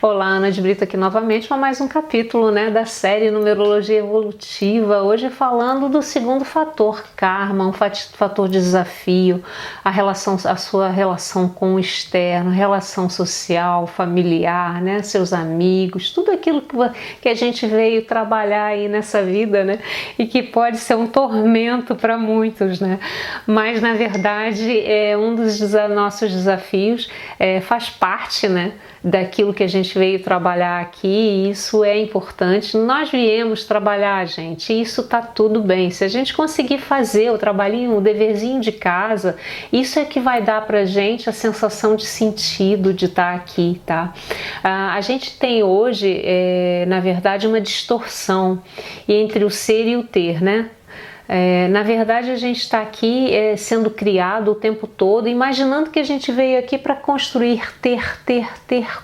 Olá, Ana de Brito aqui novamente para mais um capítulo, né, da série Numerologia Evolutiva. Hoje falando do segundo fator, karma, um fator de desafio, a sua relação com o externo, relação social, familiar, né, seus amigos, tudo aquilo que a gente veio trabalhar aí nessa vida, né, e que pode ser um tormento para muitos, né, mas na verdade é um dos nossos desafios, faz parte, né, daquilo que a gente veio trabalhar aqui, e isso é importante. Nós viemos trabalhar, gente, e isso tá tudo bem. Se a gente conseguir fazer o trabalhinho, o deverzinho de casa, isso é que vai dar pra gente a sensação de sentido de estar aqui, tá? A gente tem hoje, na verdade, uma distorção entre o ser e o ter, né? Na verdade, a gente está aqui sendo criado o tempo todo, imaginando que a gente veio aqui para construir, ter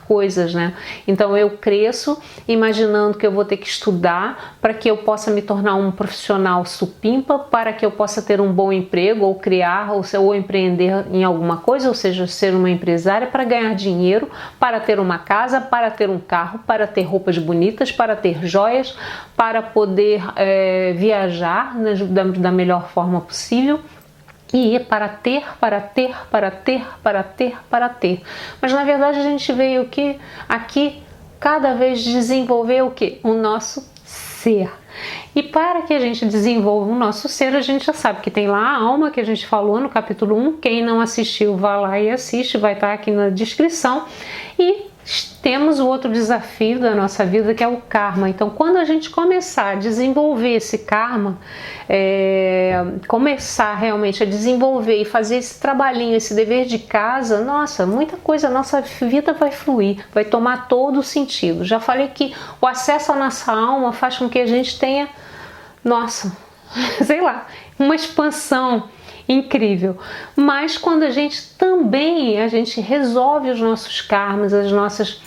coisas, né? Então eu cresço imaginando que eu vou ter que estudar para que eu possa me tornar um profissional supimpa, para que eu possa ter um bom emprego, ou criar, ou empreender em alguma coisa, ou seja, ser uma empresária para ganhar dinheiro, para ter uma casa, para ter um carro, para ter roupas bonitas, para ter joias, para poder viajar, né, da melhor forma possível, e para ter. Mas na verdade a gente veio aqui cada vez desenvolver o que? O nosso ser. E para que a gente desenvolva o nosso ser, a gente já sabe que tem lá a alma, que a gente falou no capítulo 1. Quem não assistiu, vá lá e assiste, vai estar aqui na descrição. E temos o outro desafio da nossa vida, que é o karma. Então, quando a gente começar a desenvolver esse karma, começar realmente a desenvolver e fazer esse trabalhinho, esse dever de casa, nossa, muita coisa, a nossa vida vai fluir, vai tomar todo o sentido. Já falei que o acesso à nossa alma faz com que a gente tenha, nossa, sei lá, uma expansão incrível. Mas quando a gente resolve os nossos karmas, as nossas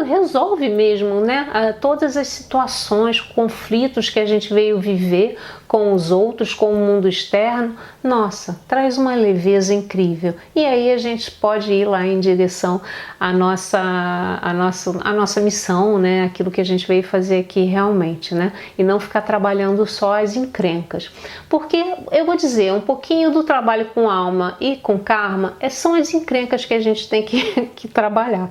resolve mesmo, né? Todas as situações, conflitos que a gente veio viver com os outros, com o mundo externo, nossa, traz uma leveza incrível. E aí a gente pode ir lá em direção à nossa missão, né? Aquilo que a gente veio fazer aqui realmente, né? E não ficar trabalhando só as encrencas. Porque eu vou dizer, um pouquinho do trabalho com alma e com karma são as encrencas que a gente tem que trabalhar.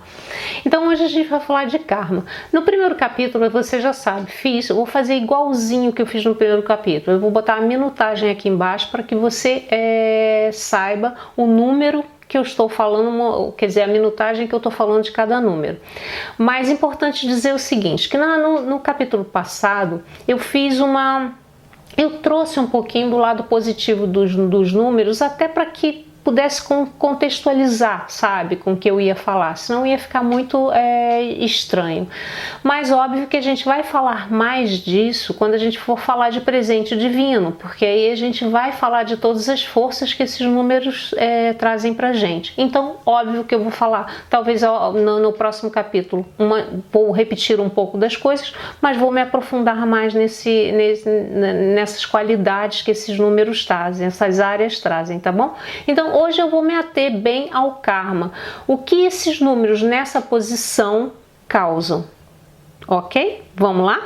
Então hoje a gente vai falar de karma. No primeiro capítulo, você já sabe, eu vou fazer igualzinho que eu fiz no primeiro capítulo. Eu vou botar a minutagem aqui embaixo para que você saiba o número que eu estou falando, quer dizer, a minutagem que eu estou falando de cada número. Mas é importante dizer o seguinte, que no capítulo passado eu trouxe um pouquinho do lado positivo dos números, até para que pudesse contextualizar, sabe, com o que eu ia falar, senão ia ficar muito estranho. Mas óbvio que a gente vai falar mais disso quando a gente for falar de presente divino, porque aí a gente vai falar de todas as forças que esses números trazem pra gente. Então, óbvio que eu vou falar, talvez no próximo capítulo, vou repetir um pouco das coisas, mas vou me aprofundar mais nessas qualidades que esses números trazem, essas áreas trazem, tá bom? Então, hoje eu vou me ater bem ao karma. O que esses números nessa posição causam? Ok? Vamos lá?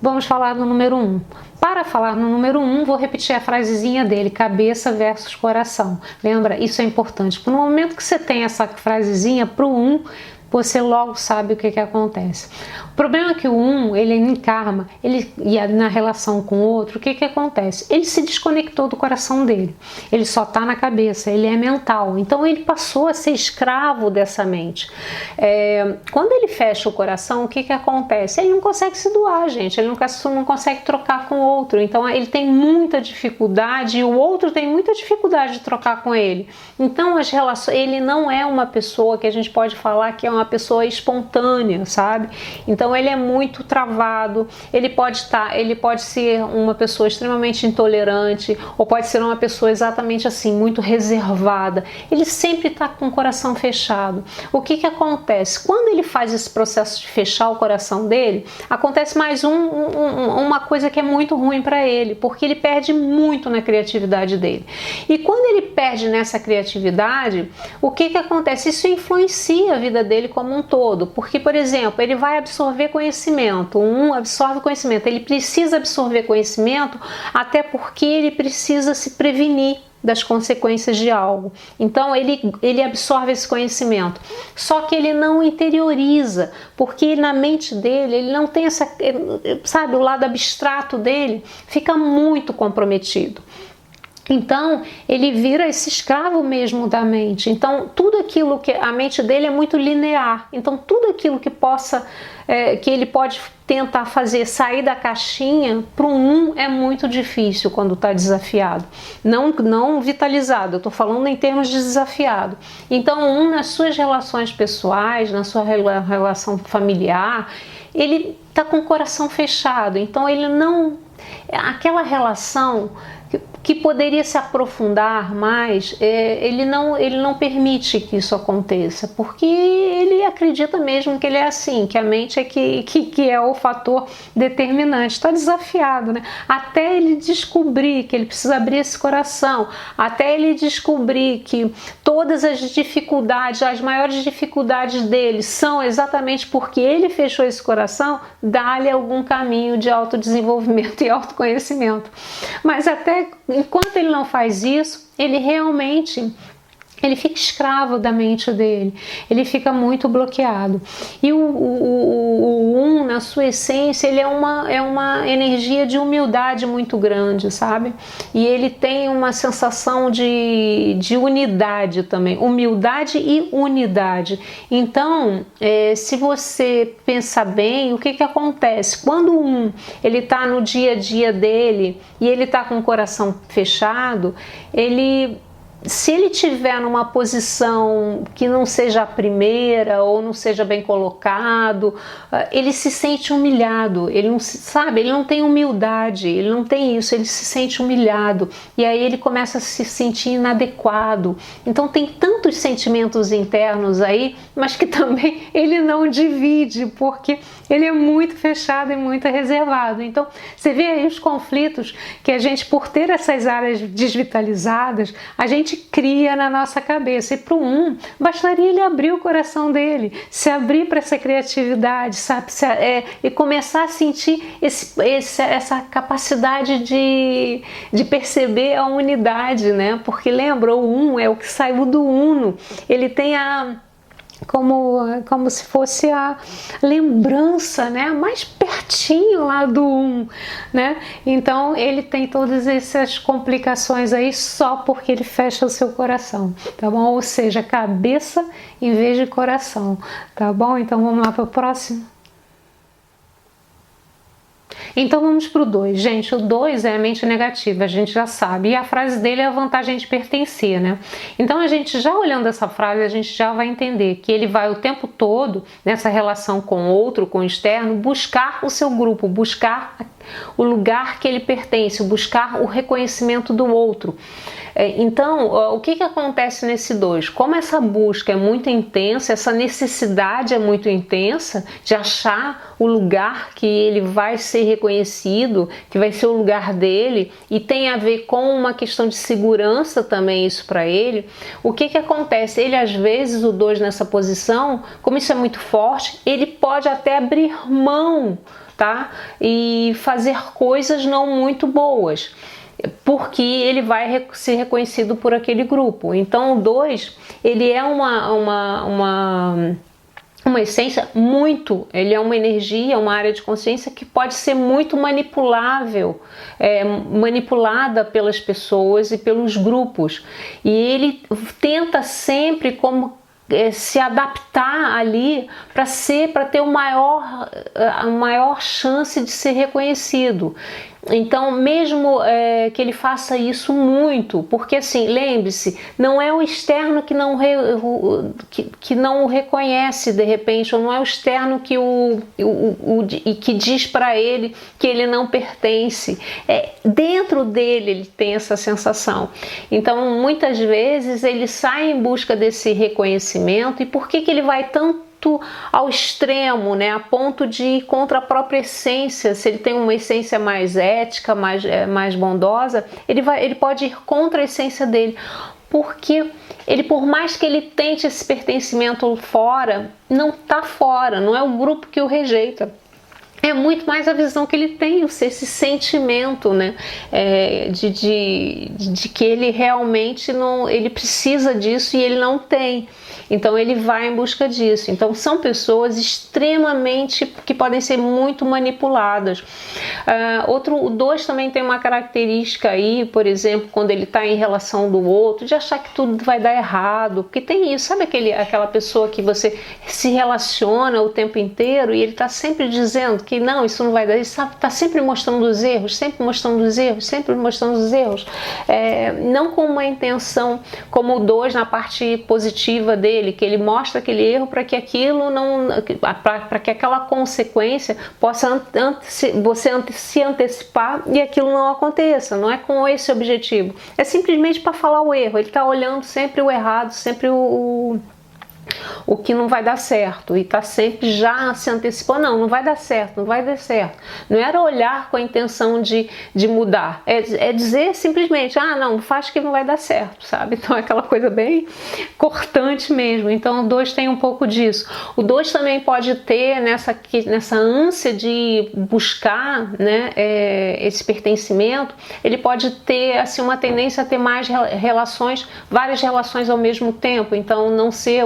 Vamos falar do número 1. Para falar no número 1, vou repetir a frasezinha dele, cabeça versus coração. Lembra? Isso é importante. No momento que você tem essa frasezinha para o 1, você logo sabe o que acontece. O problema é que o 1, ele em karma, e na relação com o outro, o que acontece? Ele se desconectou do coração dele. Ele só está na cabeça, ele é mental. Então ele passou a ser escravo dessa mente. Quando ele fecha o coração, o que acontece? Ele não consegue se doar, gente. Ele não consegue trocar com o outro. Então ele tem muita dificuldade e o outro tem muita dificuldade de trocar com ele. Então as relações, ele não é uma pessoa que a gente pode falar que é uma uma pessoa espontânea, sabe? Então ele é muito travado, ele pode ser uma pessoa extremamente intolerante, ou pode ser uma pessoa exatamente assim, muito reservada. Ele sempre está com o coração fechado. O que acontece? Quando ele faz esse processo de fechar o coração dele, acontece mais uma coisa que é muito ruim para ele, porque ele perde muito na criatividade dele. E quando ele perde nessa criatividade, o que acontece? Isso influencia a vida dele como um todo, porque, por exemplo, ele vai absorver conhecimento, absorve conhecimento, ele precisa absorver conhecimento até porque ele precisa se prevenir das consequências de algo. Então ele absorve esse conhecimento, só que ele não interioriza, porque na mente dele ele não tem essa, sabe, o lado abstrato dele fica muito comprometido. Então ele vira esse escravo mesmo da mente. Então tudo aquilo que a mente dele é muito linear. Então tudo aquilo que que ele pode tentar fazer sair da caixinha para é muito difícil quando está desafiado. Não vitalizado, eu estou falando em termos de desafiado. Então nas suas relações pessoais, na sua relação familiar, ele está com o coração fechado. Então ele não... Aquela relação que poderia se aprofundar mais, ele não permite que isso aconteça, porque ele acredita mesmo que ele é assim, que a mente é que é o fator determinante. Está desafiado, né? Até ele descobrir que ele precisa abrir esse coração, até ele descobrir que todas as dificuldades, as maiores dificuldades dele são exatamente porque ele fechou esse coração, dá-lhe algum caminho de autodesenvolvimento e autoconhecimento. Mas até enquanto ele não faz isso, ele fica escravo da mente dele, ele fica muito bloqueado. E o na sua essência, ele é uma energia de humildade muito grande, sabe? E ele tem uma sensação de unidade também, humildade e unidade. Então, se você pensar bem, o que acontece? Quando ele está no dia a dia dele e ele está com o coração fechado, se ele estiver numa posição que não seja a primeira ou não seja bem colocado, ele se sente humilhado, ele não tem humildade, ele não tem isso, ele se sente humilhado e aí ele começa a se sentir inadequado. Então tem tantos sentimentos internos aí, mas que também ele não divide, porque ele é muito fechado e muito reservado. Então você vê aí os conflitos que a gente, por ter essas áreas desvitalizadas, a gente cria na nossa cabeça. E para bastaria ele abrir o coração dele, se abrir para essa criatividade, sabe? E começar a sentir essa capacidade de perceber a unidade, né? Porque lembra, o é o que saiu do uno, ele tem como se fosse a lembrança, né, mais pertinho lá do né? Então ele tem todas essas complicações aí só porque ele fecha o seu coração, tá bom? Ou seja, cabeça em vez de coração, tá bom? Então vamos lá para o próximo. Então vamos para o 2. Gente, o 2 é a mente negativa, a gente já sabe. E a frase dele é a vantagem de pertencer, né? Então a gente já olhando essa frase, a gente já vai entender que ele vai o tempo todo, nessa relação com o outro, com o externo, buscar o seu grupo, buscar o lugar que ele pertence, buscar o reconhecimento do outro. Então, o que acontece nesse 2? Como essa busca é muito intensa, essa necessidade é muito intensa de achar o lugar que ele vai ser reconhecido, que vai ser o lugar dele, e tem a ver com uma questão de segurança também isso para ele, o que acontece? Ele, às vezes, o 2 nessa posição, como isso é muito forte, ele pode até abrir mão, tá? E fazer coisas não muito boas, porque ele vai ser reconhecido por aquele grupo. Então o 2, ele é uma essência muito, ele é uma energia, uma área de consciência que pode ser muito manipulável, manipulada pelas pessoas e pelos grupos. E ele tenta sempre se adaptar ali para ter a maior chance de ser reconhecido. Então, mesmo que ele faça isso muito, porque assim, lembre-se, não é o externo que não o reconhece de repente, ou não é o externo que diz para ele que ele não pertence. Dentro dele ele tem essa sensação. Então, muitas vezes ele sai em busca desse reconhecimento. E por que ele vai tanto ao extremo, né, a ponto de ir contra a própria essência? Se ele tem uma essência mais ética, mais bondosa, ele pode ir contra a essência dele, porque por mais que ele tente esse pertencimento fora, não está fora, não é o grupo que o rejeita. É muito mais a visão que ele tem, esse sentimento, né, de que ele realmente ele precisa disso e ele não tem. Então ele vai em busca disso. Então são pessoas extremamente que podem ser muito manipuladas. O 2 também tem uma característica aí, por exemplo, quando ele está em relação do outro, de achar que tudo vai dar errado, porque tem isso, sabe aquela pessoa que você se relaciona o tempo inteiro e ele está sempre dizendo que não, isso não vai dar, ele está sempre mostrando os erros, sempre mostrando os erros, sempre mostrando os erros, não com uma intenção como o 2 na parte positiva dele, que ele mostra aquele erro para que aquilo não, para que aquela consequência possa você se antecipar e aquilo não aconteça. Não é com esse objetivo, é simplesmente para falar o erro. Ele está olhando sempre o errado, sempre o que não vai dar certo, e está sempre já se antecipando, não vai dar certo, não vai dar certo. Não era olhar com a intenção de mudar, é dizer simplesmente, não, faz que não vai dar certo, sabe? Então é aquela coisa bem cortante mesmo. Então o 2 tem um pouco disso. O 2 também pode ter nessa ânsia de buscar, né, esse pertencimento, ele pode ter assim, uma tendência a ter mais várias relações ao mesmo tempo, então não ser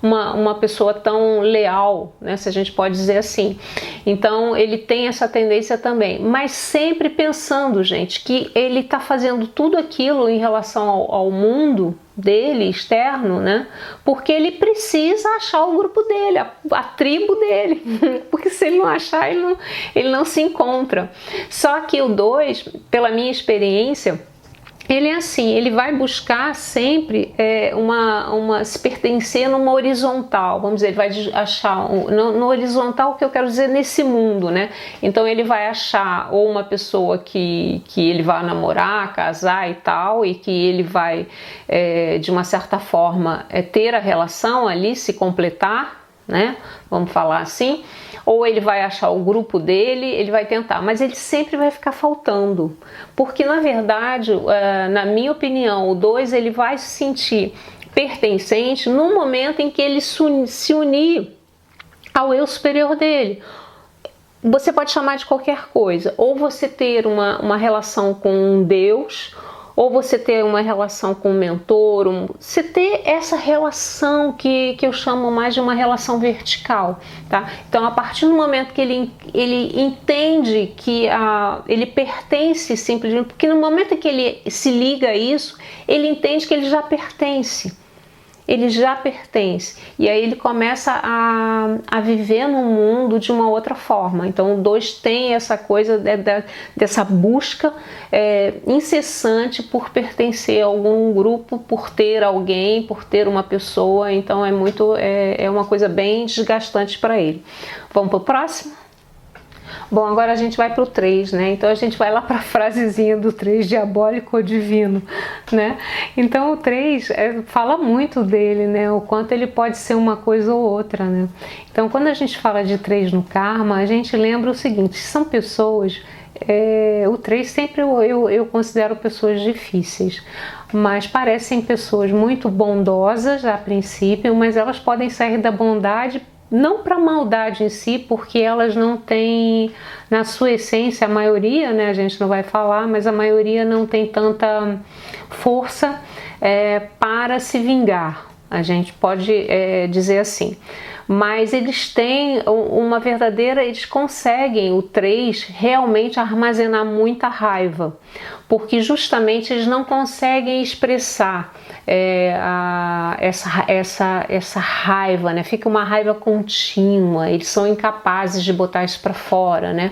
uma pessoa tão leal, né, se a gente pode dizer assim. Então ele tem essa tendência também, mas sempre pensando, gente, que ele está fazendo tudo aquilo em relação ao mundo dele, externo, né, porque ele precisa achar o grupo dele, a tribo dele, porque se ele não achar, ele não se encontra. Só que o 2, pela minha experiência, ele é assim, ele vai buscar sempre se pertencer numa horizontal, vamos dizer, ele vai achar, no horizontal, o que eu quero dizer, nesse mundo, né? Então ele vai achar ou uma pessoa que ele vai namorar, casar e tal, e que ele vai, de uma certa forma, ter a relação ali, se completar, né? Vamos falar assim. Ou ele vai achar o grupo dele, ele vai tentar, mas ele sempre vai ficar faltando, porque na verdade, na minha opinião, o 2 ele vai se sentir pertencente no momento em que ele se unir ao eu superior dele. Você pode chamar de qualquer coisa, ou você ter uma relação com um Deus, ou você ter uma relação com um mentor, você ter essa relação que eu chamo mais de uma relação vertical, tá? Então, a partir do momento que ele entende que ele pertence simplesmente, porque no momento que ele se liga a isso, ele entende que ele já pertence. Ele já pertence, e aí ele começa a viver no mundo de uma outra forma. Então o 2 tem essa coisa dessa busca incessante por pertencer a algum grupo, por ter alguém, por ter uma pessoa. Então é uma coisa bem desgastante para ele. Vamos para o próximo? Bom, agora a gente vai para o 3, né? Então a gente vai lá para a frasezinha do 3, diabólico ou divino, né? Então o 3 fala muito dele, né? O quanto ele pode ser uma coisa ou outra, né? Então quando a gente fala de 3 no karma, a gente lembra o seguinte, são pessoas... o 3 sempre eu considero pessoas difíceis, mas parecem pessoas muito bondosas a princípio, mas elas podem sair da bondade não para a maldade em si, porque elas não têm, na sua essência, a maioria, né, a gente não vai falar, mas a maioria não tem tanta força para se vingar, a gente pode dizer assim. Mas eles têm uma verdadeira, eles conseguem, o 3, realmente armazenar muita raiva. porque justamente eles não conseguem expressar essa raiva, né? Fica uma raiva contínua, eles são incapazes de botar isso para fora, né?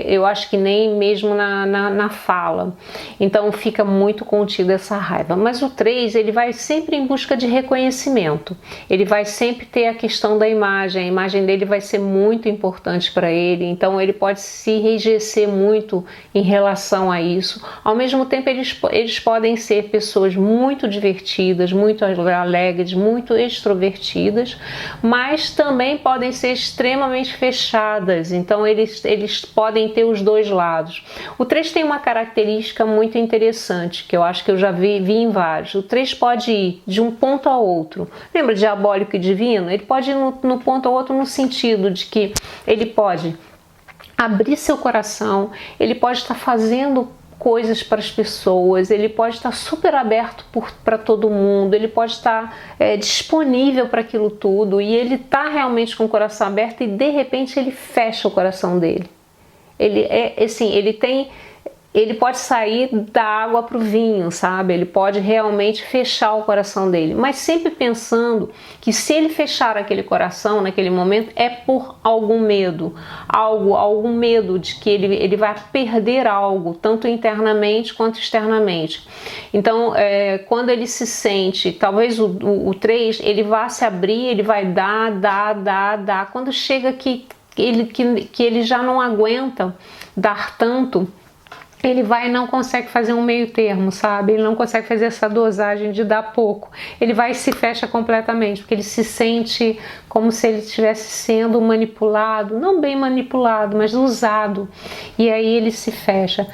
Eu acho que nem mesmo na fala. Então fica muito contida essa raiva. Mas o 3, ele vai sempre em busca de reconhecimento. Ele vai sempre ter a questão da imagem. A imagem dele vai ser muito importante para ele. Então ele pode se enrijecer muito em relação a isso. Ao mesmo tempo, eles podem ser pessoas muito divertidas, muito alegres, muito extrovertidas, mas também podem ser extremamente fechadas. Então eles podem ter os dois lados. O 3 tem uma característica muito interessante, que eu acho que eu já vi em vários. O 3 pode ir de um ponto ao outro. Lembra diabólico e divino? Ele pode ir no ponto ao outro no sentido de que ele pode abrir seu coração, ele pode estar fazendo coisas para as pessoas, ele pode estar super aberto para todo mundo, ele pode estar disponível para aquilo tudo, e ele está realmente com o coração aberto e de repente ele fecha o coração dele. Ele pode sair da água para o vinho, sabe? Ele pode realmente fechar o coração dele, mas sempre pensando que se ele fechar aquele coração naquele momento é por algum medo, algum medo de que ele vai perder algo, tanto internamente quanto externamente. Então, quando ele se sente, talvez o 3, ele vá se abrir, ele vai dar. Quando chega que ele já não aguenta dar tanto, ele vai e não consegue fazer um meio termo, sabe? Ele não consegue fazer essa dosagem de dar pouco. Ele vai e se fecha completamente, porque ele se sente como se ele estivesse sendo manipulado, não bem manipulado, mas usado. E aí ele se fecha.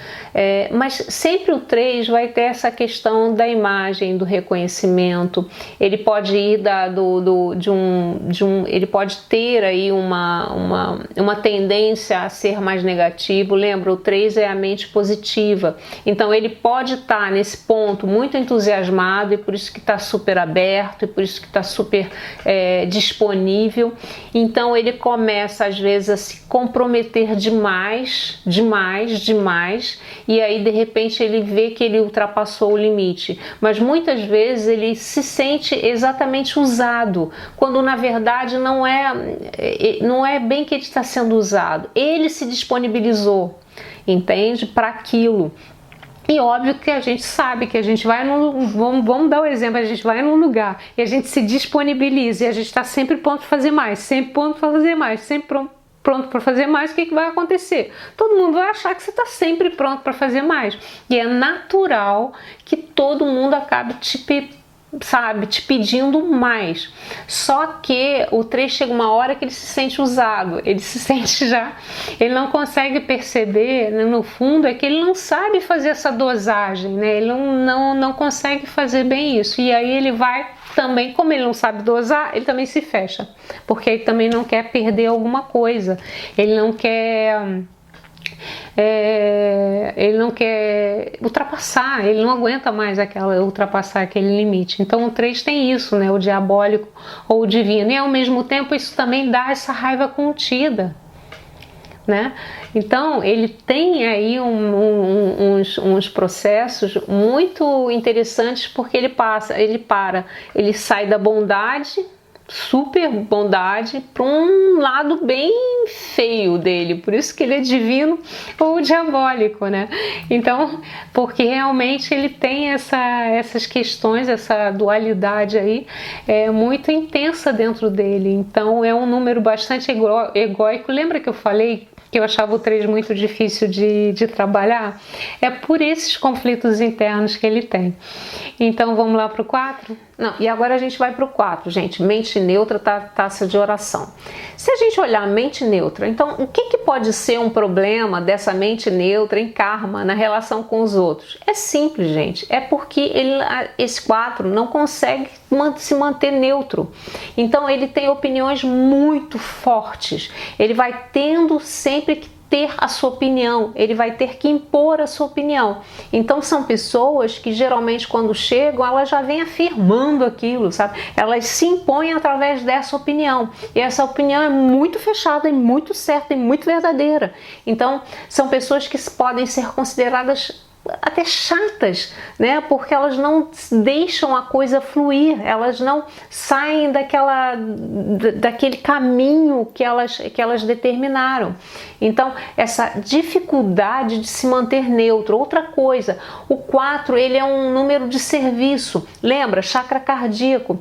Mas sempre o 3 vai ter essa questão da imagem, do reconhecimento. Ele pode ir ele pode ter aí uma tendência a ser mais negativo. Lembra, o 3 é a mente positiva. Então ele pode estar nesse ponto muito entusiasmado e por isso que está super aberto e por isso que está super disponível. Então ele começa às vezes a se comprometer demais e aí de repente ele vê que ele ultrapassou o limite. Mas muitas vezes ele se sente exatamente usado, quando na verdade não é bem que ele está sendo usado. Ele se disponibilizou, entende? Para aquilo. E óbvio que a gente sabe que a gente vai vamos dar o exemplo, a gente vai num lugar e a gente se disponibiliza e a gente está sempre pronto para fazer mais, sempre pronto para fazer mais, sempre pronto para fazer mais. O que vai acontecer? Todo mundo vai achar que você está sempre pronto para fazer mais. E é natural que todo mundo acabe te pedindo mais. Só que o 3 chega uma hora que ele se sente usado, ele se sente ele não consegue perceber, né, no fundo é que ele não sabe fazer essa dosagem, né? Ele não consegue fazer bem isso, e aí ele vai também, como ele não sabe dosar, ele também se fecha, porque ele também não quer perder alguma coisa, ele não quer ultrapassar, ele não aguenta mais ultrapassar aquele limite. Então o 3 tem isso, né? O diabólico ou o divino, e ao mesmo tempo isso também dá essa raiva contida, né? Então ele tem aí uns processos muito interessantes, porque ele sai da bondade, super bondade, para um lado bem feio dele, por isso que ele é divino ou diabólico, né? Então, porque realmente ele tem essas questões, essa dualidade aí muito intensa dentro dele. Então é um número bastante egóico. Lembra que eu falei que eu achava o 3 muito difícil de trabalhar? É por esses conflitos internos que ele tem. Então vamos lá para o 4? Não, e agora a gente vai para o 4, gente. Mente neutra, taça de oração. Se a gente olhar a mente neutra, então o que pode ser um problema dessa mente neutra em karma na relação com os outros? É simples, gente. É porque esse 4 não consegue se manter neutro. Então ele tem opiniões muito fortes. Ele vai tendo sempre que ter a sua opinião, ele vai ter que impor a sua opinião. Então são pessoas que geralmente quando chegam, elas já vêm afirmando aquilo, sabe? Elas se impõem através dessa opinião, e essa opinião é muito fechada, e muito certa, e muito verdadeira. Então são pessoas que podem ser consideradas até chatas, né? Porque elas não deixam a coisa fluir, elas não saem daquele caminho que elas determinaram. Então, essa dificuldade de se manter neutro. Outra coisa, o 4, ele é um número de serviço. Lembra? Chakra cardíaco.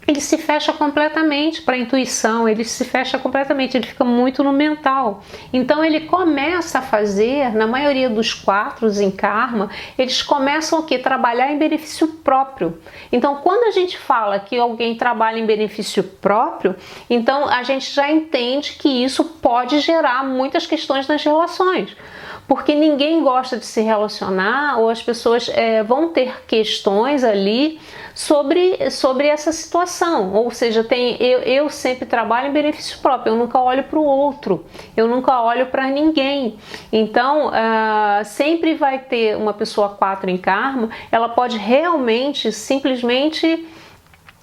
Ele se fecha completamente para a intuição, ele se fecha completamente, ele fica muito no mental. Então ele começa a fazer, na maioria dos 4 em karma, eles começam o quê? Trabalhar em benefício próprio. Então quando a gente fala que alguém trabalha em benefício próprio, então a gente já entende que isso pode gerar muitas questões nas relações. Porque ninguém gosta de se relacionar, ou as pessoas vão ter questões ali sobre essa situação. Ou seja, eu sempre trabalho em benefício próprio, eu nunca olho para o outro, eu nunca olho para ninguém. Então, sempre vai ter uma pessoa 4 em karma, ela pode realmente, simplesmente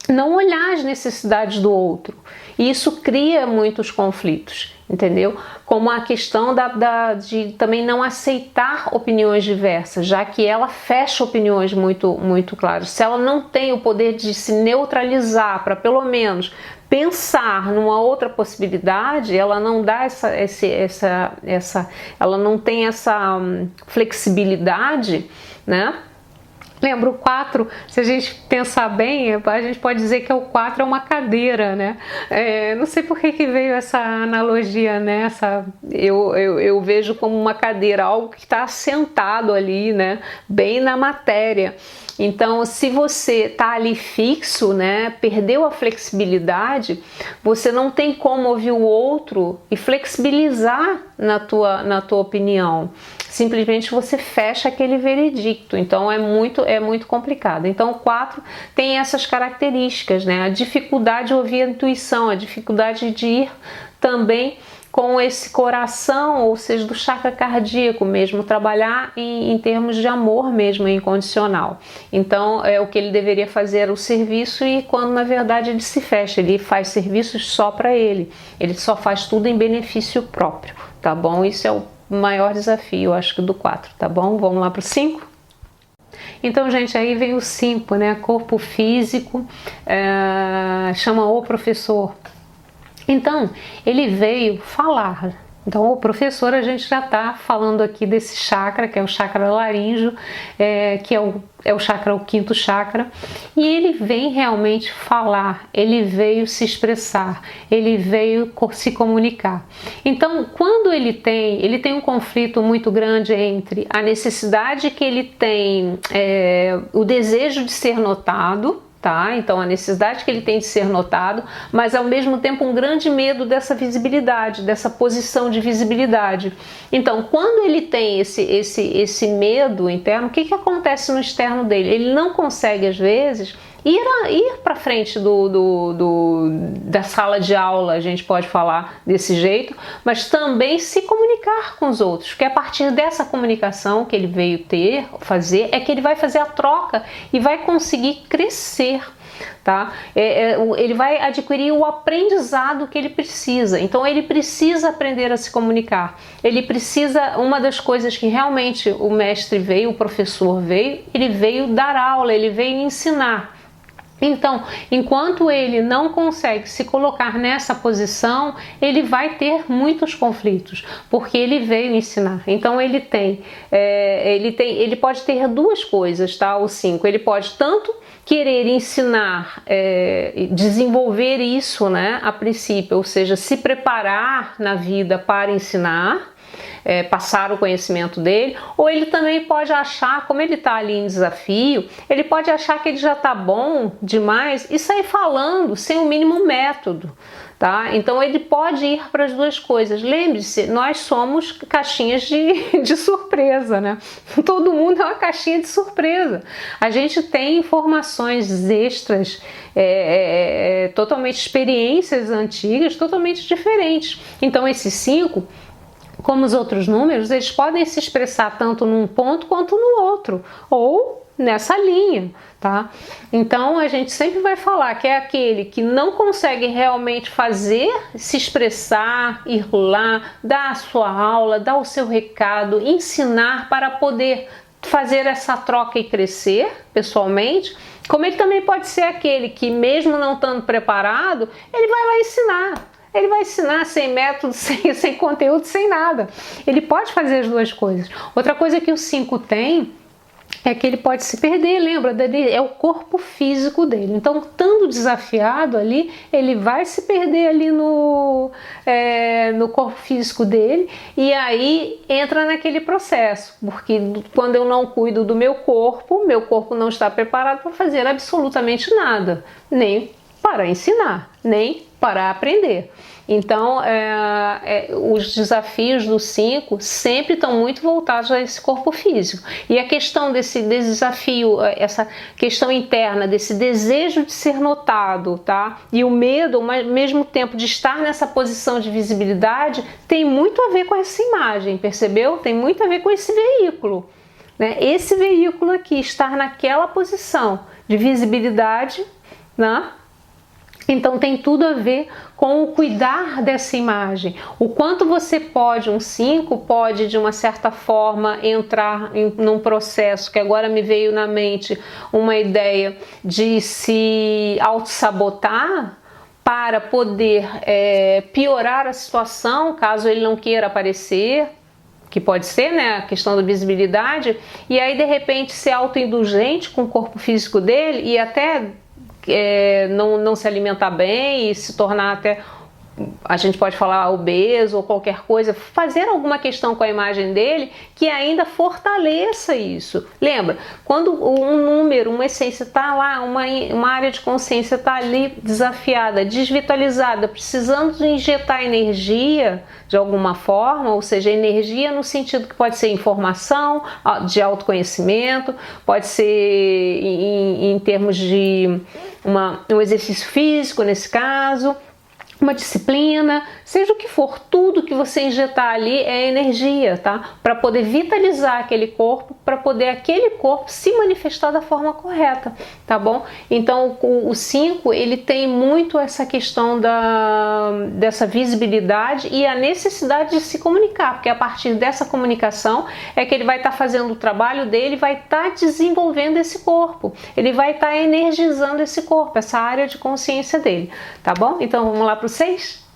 não olhar as necessidades do outro. E isso cria muitos conflitos, entendeu? Como a questão de também não aceitar opiniões diversas, já que ela fecha opiniões muito claras. Se ela não tem o poder de se neutralizar para pelo menos pensar numa outra possibilidade, ela não dá ela não tem essa flexibilidade, né? Lembra, o 4, se a gente pensar bem, a gente pode dizer que o 4 é uma cadeira, né? Não sei por que veio essa analogia, né? Eu vejo como uma cadeira, algo que está assentado ali, né? Bem na matéria. Então, se você está ali fixo, né? Perdeu a flexibilidade, você não tem como ouvir o outro e flexibilizar na tua opinião. Simplesmente você fecha aquele veredicto. Então é muito complicado. Então o 4 tem essas características, né? A dificuldade de ouvir a intuição, a dificuldade de ir também com esse coração, ou seja, do chakra cardíaco mesmo, trabalhar em termos de amor mesmo, incondicional. Então o que ele deveria fazer era o serviço, e quando na verdade ele se fecha, ele faz serviços só para ele só faz tudo em benefício próprio, tá bom? Isso é o maior desafio, acho que do 4, tá bom? Vamos lá para o 5? Então, gente, aí vem o 5, né? Corpo físico, chama o professor. Então, ele veio falar. Então, o professor, a gente já está falando aqui desse chakra, que é o chakra laríngeo, que é o chakra, o 5º chakra, e ele vem realmente falar, ele veio se expressar, ele veio se comunicar. Então, quando ele tem um conflito muito grande entre a necessidade que ele tem, o desejo de ser notado, tá? Então a necessidade que ele tem de ser notado, mas ao mesmo tempo um grande medo dessa visibilidade, dessa posição de visibilidade. Então, quando ele tem esse medo interno, o que acontece no externo dele? Ele não consegue, às vezes, ir para frente da sala de aula, a gente pode falar desse jeito, mas também se comunicar com os outros, porque a partir dessa comunicação que ele veio fazer, é que ele vai fazer a troca e vai conseguir crescer. Tá? Ele vai adquirir o aprendizado que ele precisa. Então ele precisa aprender a se comunicar. Ele precisa, uma das coisas que realmente o mestre veio, o professor veio, ele veio dar aula, ele veio ensinar. Então, enquanto ele não consegue se colocar nessa posição, ele vai ter muitos conflitos, porque ele veio ensinar. Então, ele pode ter duas coisas, tá? O 5, ele pode tanto querer ensinar, desenvolver isso, né, a princípio, ou seja, se preparar na vida para ensinar, passar o conhecimento dele, ou ele também pode achar, como ele está ali em desafio, ele pode achar que ele já está bom demais e sair falando sem o mínimo método, tá? Então ele pode ir para as duas coisas. Lembre-se, nós somos caixinhas de surpresa, né? Todo mundo é uma caixinha de surpresa. A gente tem informações extras, totalmente experiências antigas, totalmente diferentes. Então esses 5, como os outros números, eles podem se expressar tanto num ponto quanto no outro, ou nessa linha, tá? Então a gente sempre vai falar que é aquele que não consegue realmente se expressar, ir lá, dar a sua aula, dar o seu recado, ensinar para poder fazer essa troca e crescer pessoalmente, como ele também pode ser aquele que, mesmo não estando preparado, ele vai lá ensinar. Ele vai ensinar sem método, sem conteúdo, sem nada. Ele pode fazer as duas coisas. Outra coisa que o 5 tem é que ele pode se perder, lembra? É o corpo físico dele. Então, estando desafiado ali, ele vai se perder ali no corpo físico dele, e aí entra naquele processo, porque quando eu não cuido do meu corpo não está preparado para fazer absolutamente nada, nem para ensinar, nem para aprender. Então, os desafios do 5 sempre estão muito voltados a esse corpo físico. E a questão desse desafio, essa questão interna, desse desejo de ser notado, tá? E o medo, ao mesmo tempo de estar nessa posição de visibilidade, tem muito a ver com essa imagem, percebeu? Tem muito a ver com esse veículo, né? Esse veículo aqui, estar naquela posição de visibilidade, né? Então tem tudo a ver com o cuidar dessa imagem. O quanto você pode, um 5 pode de uma certa forma entrar num processo que agora me veio na mente uma ideia de se auto-sabotar para poder piorar a situação, caso ele não queira aparecer, que pode ser, né, a questão da visibilidade, e aí de repente ser autoindulgente com o corpo físico dele e até não se alimentar bem e se tornar até, a gente pode falar, obeso ou qualquer coisa, fazer alguma questão com a imagem dele que ainda fortaleça isso. Lembra, quando um número, uma essência está lá, uma área de consciência está ali desafiada, desvitalizada, precisando de injetar energia de alguma forma, ou seja, energia no sentido que pode ser informação, de autoconhecimento, pode ser em termos de um exercício físico, nesse caso, uma disciplina, seja o que for, tudo que você injetar ali é energia, tá? Para poder vitalizar aquele corpo, para poder aquele corpo se manifestar da forma correta, tá bom? Então o 5, ele tem muito essa questão dessa visibilidade e a necessidade de se comunicar, porque a partir dessa comunicação é que ele vai estar fazendo o trabalho dele, vai estar desenvolvendo esse corpo, ele vai estar energizando esse corpo, essa área de consciência dele, tá bom? Então vamos lá para o 6?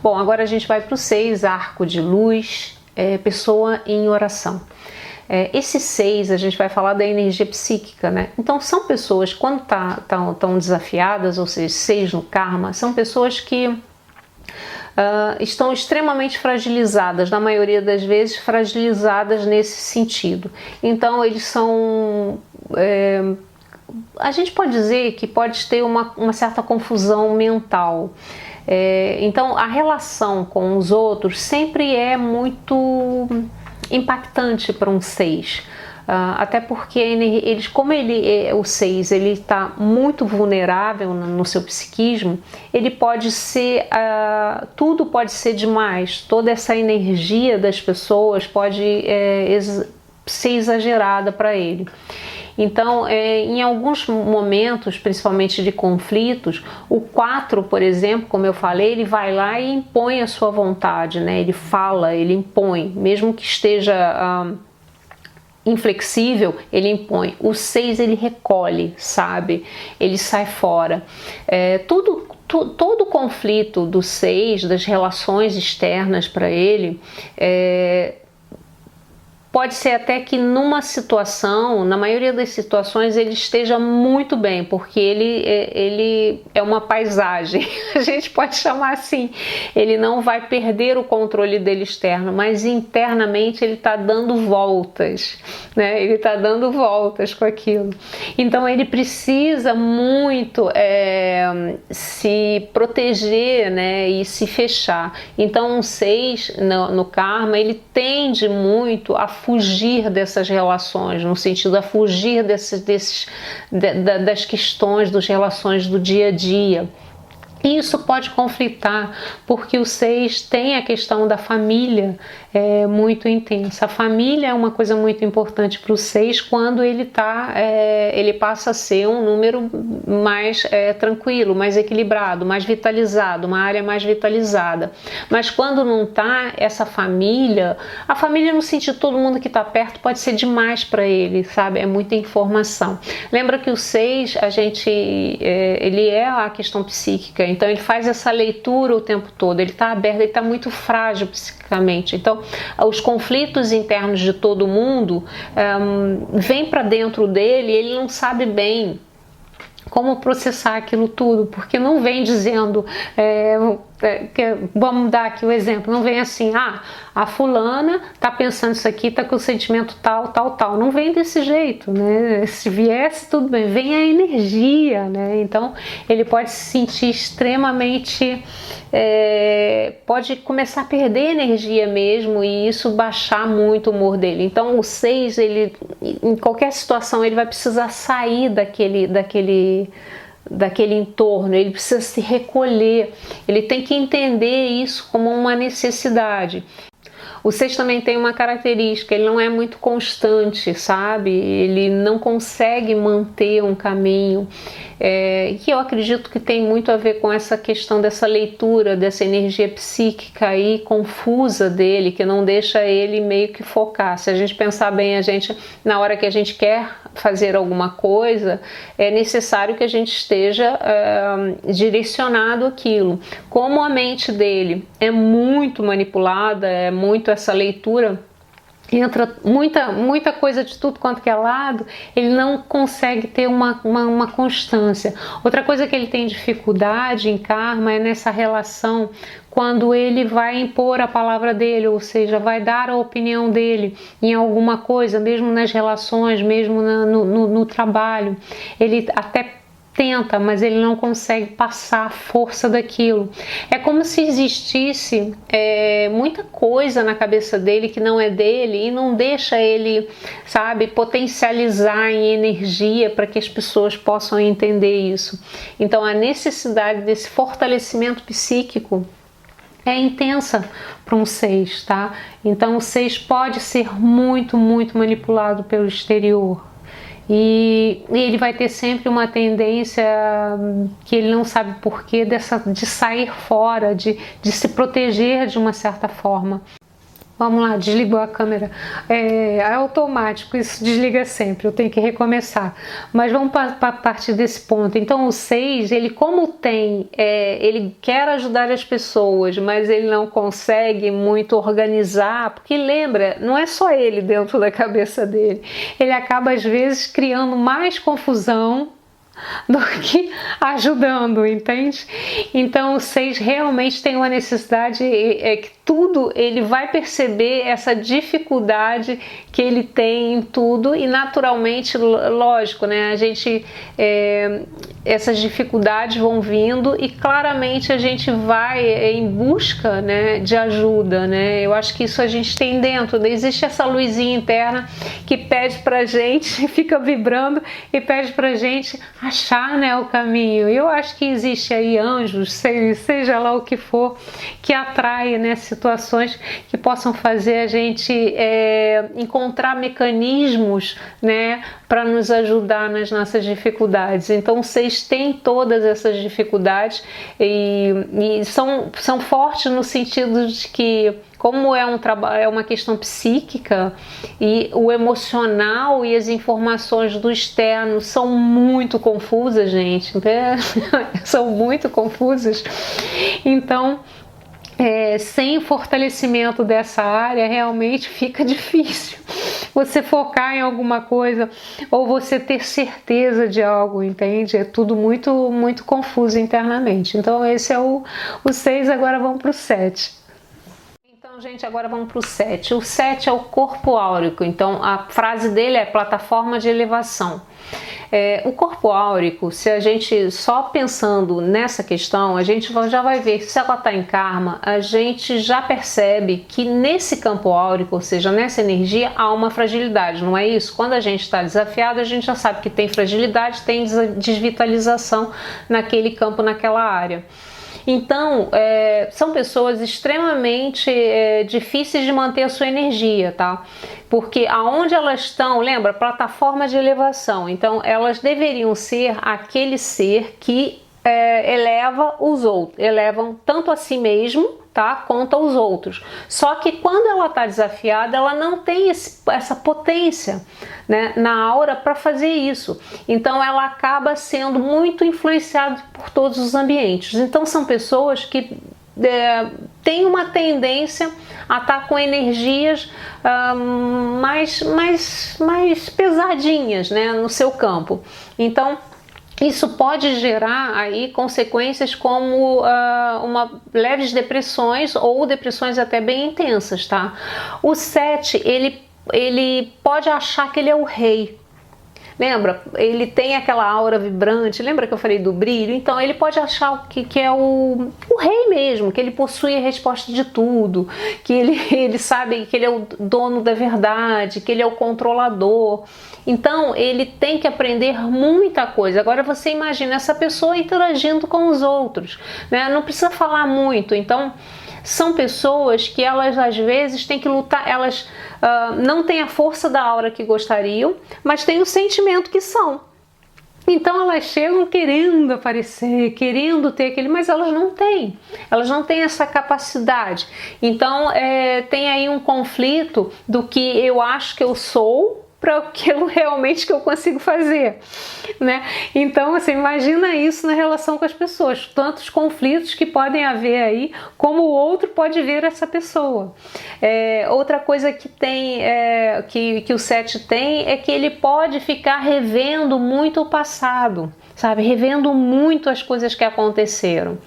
Bom, agora a gente vai para o 6, arco de luz, pessoa em oração. Esse 6, a gente vai falar da energia psíquica, né? Então são pessoas, quando estão desafiadas, ou seja, 6 no karma, são pessoas que estão extremamente fragilizadas, na maioria das vezes fragilizadas nesse sentido. Então eles são... a gente pode dizer que pode ter uma certa confusão mental. Então a relação com os outros sempre é muito impactante para um 6. Até porque eles, como o 6 ele está muito vulnerável no seu psiquismo, ele pode ser, tudo pode ser demais, toda essa energia das pessoas pode ser exagerada para ele. Então, em alguns momentos, principalmente de conflitos, o 4, por exemplo, como eu falei, ele vai lá e impõe a sua vontade, né? Ele fala, ele impõe, mesmo que esteja inflexível, ele impõe. O 6, ele recolhe, sabe? Ele sai fora. Todo o conflito do 6, das relações externas para ele, pode ser até que numa situação, na maioria das situações, ele esteja muito bem, porque ele é uma paisagem, a gente pode chamar assim. Ele não vai perder o controle dele externo, mas internamente ele está dando voltas, né? Ele está dando voltas com aquilo. Então ele precisa muito se proteger, né? E se fechar. Então um 6 no karma, ele tende muito a fugir dessas relações, no sentido de fugir das questões, das relações do dia a dia. Isso pode conflitar, porque o 6 tem a questão da família muito intensa. A família é uma coisa muito importante para o 6 quando ele passa a ser um número mais tranquilo, mais equilibrado, mais vitalizado, uma área mais vitalizada. Mas quando não está, essa família, a família no sentido de todo mundo que está perto pode ser demais para ele, sabe? É muita informação. Lembra que o 6, ele é a questão psíquica, então ele faz essa leitura o tempo todo, ele está aberto, ele está muito frágil psiquicamente. Então, os conflitos internos de todo mundo vêm para dentro dele e ele não sabe bem como processar aquilo tudo, porque não vem dizendo, vamos dar aqui o exemplo, não vem assim, a fulana tá pensando isso aqui, tá com o sentimento tal, tal, tal, não vem desse jeito, né? Se viesse tudo bem, vem a energia, né? Então ele pode se sentir extremamente, pode começar a perder energia mesmo e isso baixar muito o humor dele. Então o 6, ele, em qualquer situação, ele vai precisar sair daquele entorno, ele precisa se recolher, ele tem que entender isso como uma necessidade. O 6 também tem uma característica, ele não é muito constante, sabe? Ele não consegue manter um caminho, que eu acredito que tem muito a ver com essa questão dessa leitura, dessa energia psíquica aí confusa dele, que não deixa ele meio que focar. Se a gente pensar bem, na hora que a gente quer fazer alguma coisa, é necessário que a gente esteja direcionado àquilo. Como a mente dele é muito manipulada, é muito essa leitura, entra muita coisa de tudo quanto que é lado, ele não consegue ter uma constância. Outra coisa que ele tem dificuldade em karma é nessa relação quando ele vai impor a palavra dele, ou seja, vai dar a opinião dele em alguma coisa, mesmo nas relações, mesmo no trabalho. Ele até tenta, mas ele não consegue passar a força daquilo. É como se existisse muita coisa na cabeça dele que não é dele e não deixa ele, sabe, potencializar em energia para que as pessoas possam entender isso. Então a necessidade desse fortalecimento psíquico é intensa para um 6, tá? Então o 6 pode ser muito, muito manipulado pelo exterior. E ele vai ter sempre uma tendência que ele não sabe porquê de sair fora, de se proteger de uma certa forma. Vamos lá, desligou a câmera. É automático, isso desliga sempre, eu tenho que recomeçar. Mas vamos para partir desse ponto. Então o 6, ele como ele quer ajudar as pessoas, mas ele não consegue muito organizar, porque lembra, não é só ele dentro da cabeça dele. Ele acaba às vezes criando mais confusão do que ajudando, entende? Então o 6 realmente tem uma necessidade, que tudo ele vai perceber essa dificuldade que ele tem em tudo e naturalmente, lógico, né? A gente essas dificuldades vão vindo e claramente a gente vai em busca, né, de ajuda, né? Eu acho que isso a gente tem dentro, né? Existe essa luzinha interna que pede pra gente, fica vibrando e pede pra gente achar, né, o caminho. Eu acho que existe aí anjos, seja lá o que for, que atrai, né, situações que possam fazer a gente encontrar mecanismos, né, para nos ajudar nas nossas dificuldades. Então vocês têm todas essas dificuldades e são fortes no sentido de que, como é uma questão psíquica e o emocional e as informações do externo são muito confusas, gente, são muito confusas. Então, sem o fortalecimento dessa área, realmente fica difícil você focar em alguma coisa ou você ter certeza de algo, entende? É tudo muito, muito confuso internamente. Então esse é o 6, agora vamos para o 7. Então, gente, agora vamos para o 7. O 7 é o corpo áurico, então a frase dele é plataforma de elevação. O corpo áurico, se a gente só pensando nessa questão, a gente já vai ver que se ela está em karma, a gente já percebe que nesse campo áurico, ou seja, nessa energia, há uma fragilidade, não é isso? Quando a gente está desafiado, a gente já sabe que tem fragilidade, tem desvitalização naquele campo, naquela área. Então, são pessoas extremamente difíceis de manter a sua energia, tá? Porque aonde elas estão, lembra, plataforma de elevação, então elas deveriam ser aquele ser que eleva os outros, elevam tanto a si mesmo, tá, quanto aos outros. Só que quando ela está desafiada, ela não tem essa potência, né, na aura para fazer isso. Então ela acaba sendo muito influenciada por todos os ambientes. Então são pessoas que têm uma tendência a estar com energias mais pesadinhas, né, no seu campo. Então isso pode gerar aí consequências como leves depressões ou depressões até bem intensas, tá? O 7, ele pode achar que ele é o rei. Lembra? Ele tem aquela aura vibrante, lembra que eu falei do brilho? Então ele pode achar que é o rei mesmo, que ele possui a resposta de tudo, que ele sabe que ele é o dono da verdade, que ele é o controlador. Então ele tem que aprender muita coisa. Agora você imagina essa pessoa interagindo com os outros, né? Não precisa falar muito. Então são pessoas que elas às vezes têm que lutar, elas não têm a força da aura que gostariam, mas têm o sentimento que são. Então elas chegam querendo aparecer, querendo ter aquele, mas elas não têm essa capacidade. Então tem aí um conflito do que eu acho que eu sou para aquilo realmente que eu consigo fazer, né? Então você imagina isso na relação com as pessoas, tantos conflitos que podem haver aí, como o outro pode ver essa pessoa. Outra coisa que tem, que o 7 tem, é que ele pode ficar revendo muito o passado, sabe? Revendo muito as coisas que aconteceram.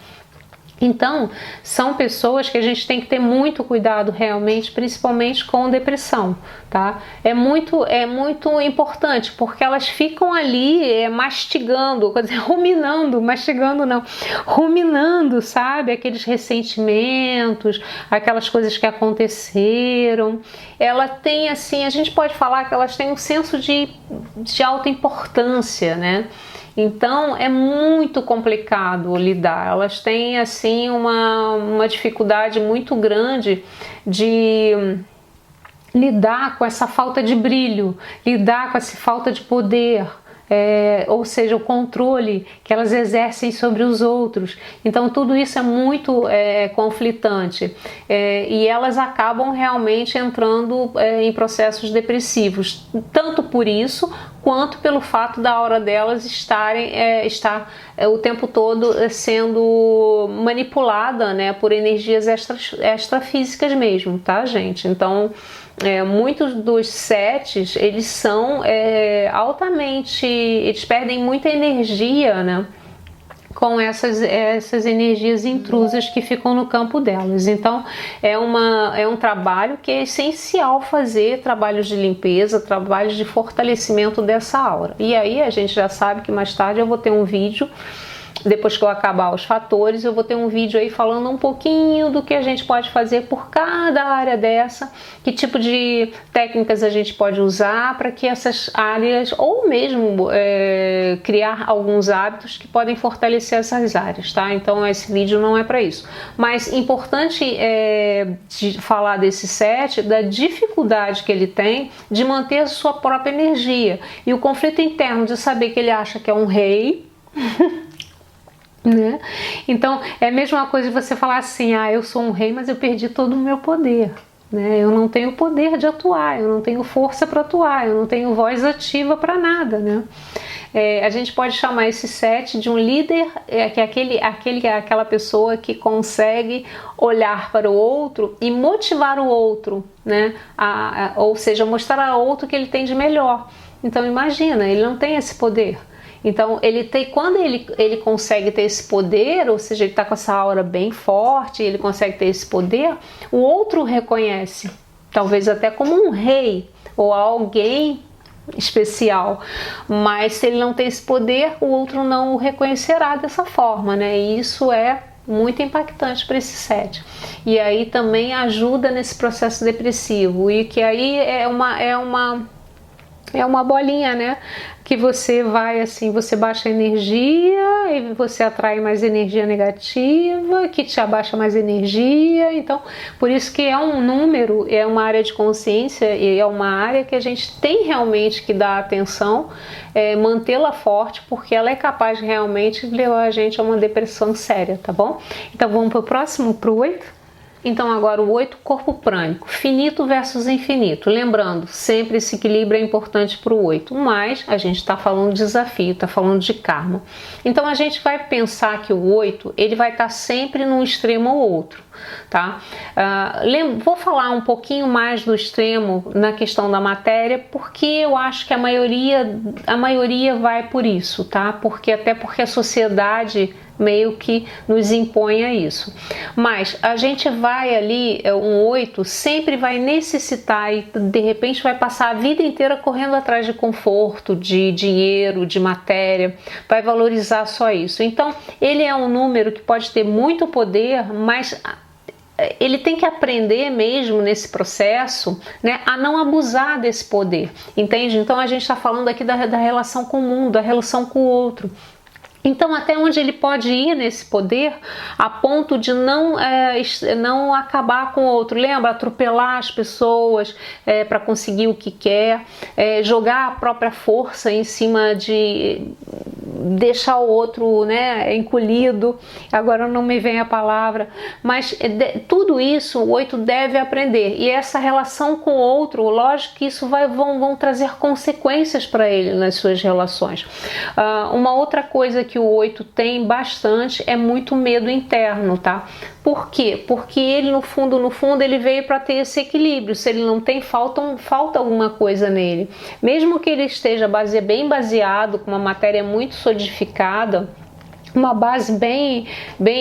Então, são pessoas que a gente tem que ter muito cuidado realmente, principalmente com depressão, tá? É muito importante, porque elas ficam ali mastigando, quer dizer, ruminando, sabe? Aqueles ressentimentos, aquelas coisas que aconteceram. Ela tem, assim, a gente pode falar que elas têm um senso de autoimportância, né? Então é muito complicado lidar, elas têm assim uma dificuldade muito grande de lidar com essa falta de brilho, lidar com essa falta de poder. Ou seja, o controle que elas exercem sobre os outros. Então tudo isso é muito conflitante e elas acabam realmente entrando em processos depressivos, tanto por isso quanto pelo fato da aura delas estar o tempo todo sendo manipulada, né, por energias extrafísicas mesmo, tá, gente? Então muitos dos 7 eles são altamente, eles perdem muita energia, né, com essas energias intrusas que ficam no campo delas. Então é um trabalho que é essencial fazer, trabalhos de limpeza, trabalhos de fortalecimento dessa aura. E aí a gente já sabe que mais tarde eu vou ter um vídeo, depois que eu acabar os fatores, eu vou ter um vídeo aí falando um pouquinho do que a gente pode fazer por cada área dessa, que tipo de técnicas a gente pode usar para que essas áreas, ou mesmo criar alguns hábitos que podem fortalecer essas áreas, tá? Então esse vídeo não é para isso. Mas importante de falar desse 7, da dificuldade que ele tem de manter a sua própria energia e o conflito interno de saber que ele acha que é um rei, né? Então é a mesma coisa de você falar assim: eu sou um rei, mas eu perdi todo o meu poder, né? Eu não tenho poder de atuar, eu não tenho força para atuar, eu não tenho voz ativa para nada, né? A gente pode chamar esse 7 de um líder, que é aquela pessoa que consegue olhar para o outro e motivar o outro, né? Ou seja, mostrar ao outro o que ele tem de melhor. Então imagina, ele não tem esse poder. Então quando ele consegue ter esse poder, ou seja, ele está com essa aura bem forte, ele consegue ter esse poder, o outro o reconhece, talvez até como um rei ou alguém especial, mas se ele não tem esse poder, o outro não o reconhecerá dessa forma, né? E isso é muito impactante para esse 7. E aí também ajuda nesse processo depressivo, e que aí é uma É uma bolinha, né? Que você vai assim, você baixa a energia e você atrai mais energia negativa, que te abaixa mais energia. Então, por isso que é um número, é uma área de consciência e é uma área que a gente tem realmente que dar atenção, mantê-la forte, porque ela é capaz de realmente levar a gente a uma depressão séria, tá bom? Então, vamos para o próximo, para o 8? Então agora o 8, corpo prânico, finito versus infinito. Lembrando, sempre esse equilíbrio é importante para o 8, mas a gente está falando de desafio, está falando de karma. Então a gente vai pensar que o 8, ele vai estar sempre num extremo ou outro, tá? Vou falar um pouquinho mais do extremo na questão da matéria, porque eu acho que a maioria vai por isso, tá? Até porque a sociedade meio que nos impõe a isso. Mas a gente vai ali, um 8 sempre vai necessitar e de repente vai passar a vida inteira correndo atrás de conforto, de dinheiro, de matéria, vai valorizar só isso. Então ele é um número que pode ter muito poder, mas ele tem que aprender mesmo nesse processo, né, a não abusar desse poder, entende? Então a gente está falando aqui da relação com o mundo, da relação com o outro. Então, até onde ele pode ir nesse poder, a ponto de não acabar com o outro. Lembra? Atropelar as pessoas para conseguir o que quer, jogar a própria força em cima de deixar o outro, né, encolhido. Agora não me vem a palavra. Mas tudo isso o 8 deve aprender. E essa relação com o outro, lógico que isso vão trazer consequências para ele nas suas relações. Uma outra coisa que o 8 tem bastante é muito medo interno, tá? Por quê? Porque ele no fundo ele veio para ter esse equilíbrio. Se ele não tem, falta alguma coisa nele. Mesmo que ele esteja bem baseado, com uma matéria muito solidificada, uma base bem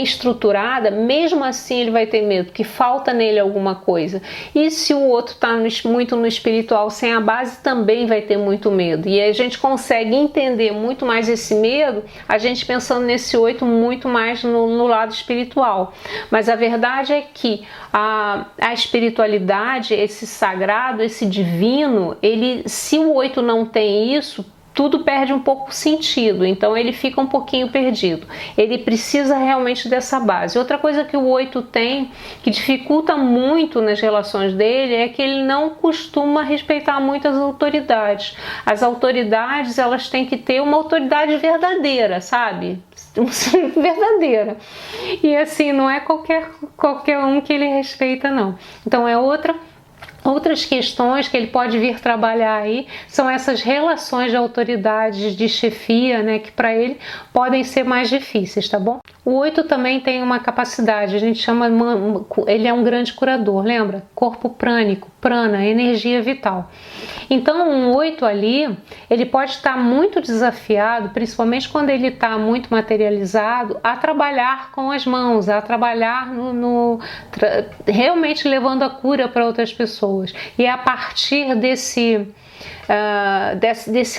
estruturada, mesmo assim ele vai ter medo, que falta nele alguma coisa. E se o outro está muito no espiritual, sem a base, também vai ter muito medo. E a gente consegue entender muito mais esse medo, a gente pensando nesse 8 muito mais no lado espiritual. Mas a verdade é que a espiritualidade, esse sagrado, esse divino, se o 8 não tem isso, tudo perde um pouco o sentido, então ele fica um pouquinho perdido. Ele precisa realmente dessa base. Outra coisa que o 8 tem, que dificulta muito nas relações dele, é que ele não costuma respeitar muito as autoridades. As autoridades, elas têm que ter uma autoridade verdadeira, sabe? Verdadeira. E assim, não é qualquer um que ele respeita, não. Então é outras questões que ele pode vir trabalhar aí são essas relações de autoridades, de chefia, né, que para ele podem ser mais difíceis, tá bom? O 8 também tem uma capacidade, a gente chama, ele é um grande curador, lembra? Corpo prânico, prana, energia vital. Então um 8 ali, ele pode estar muito desafiado, principalmente quando ele está muito materializado, a trabalhar com as mãos, a trabalhar realmente levando a cura para outras pessoas. E é a partir desse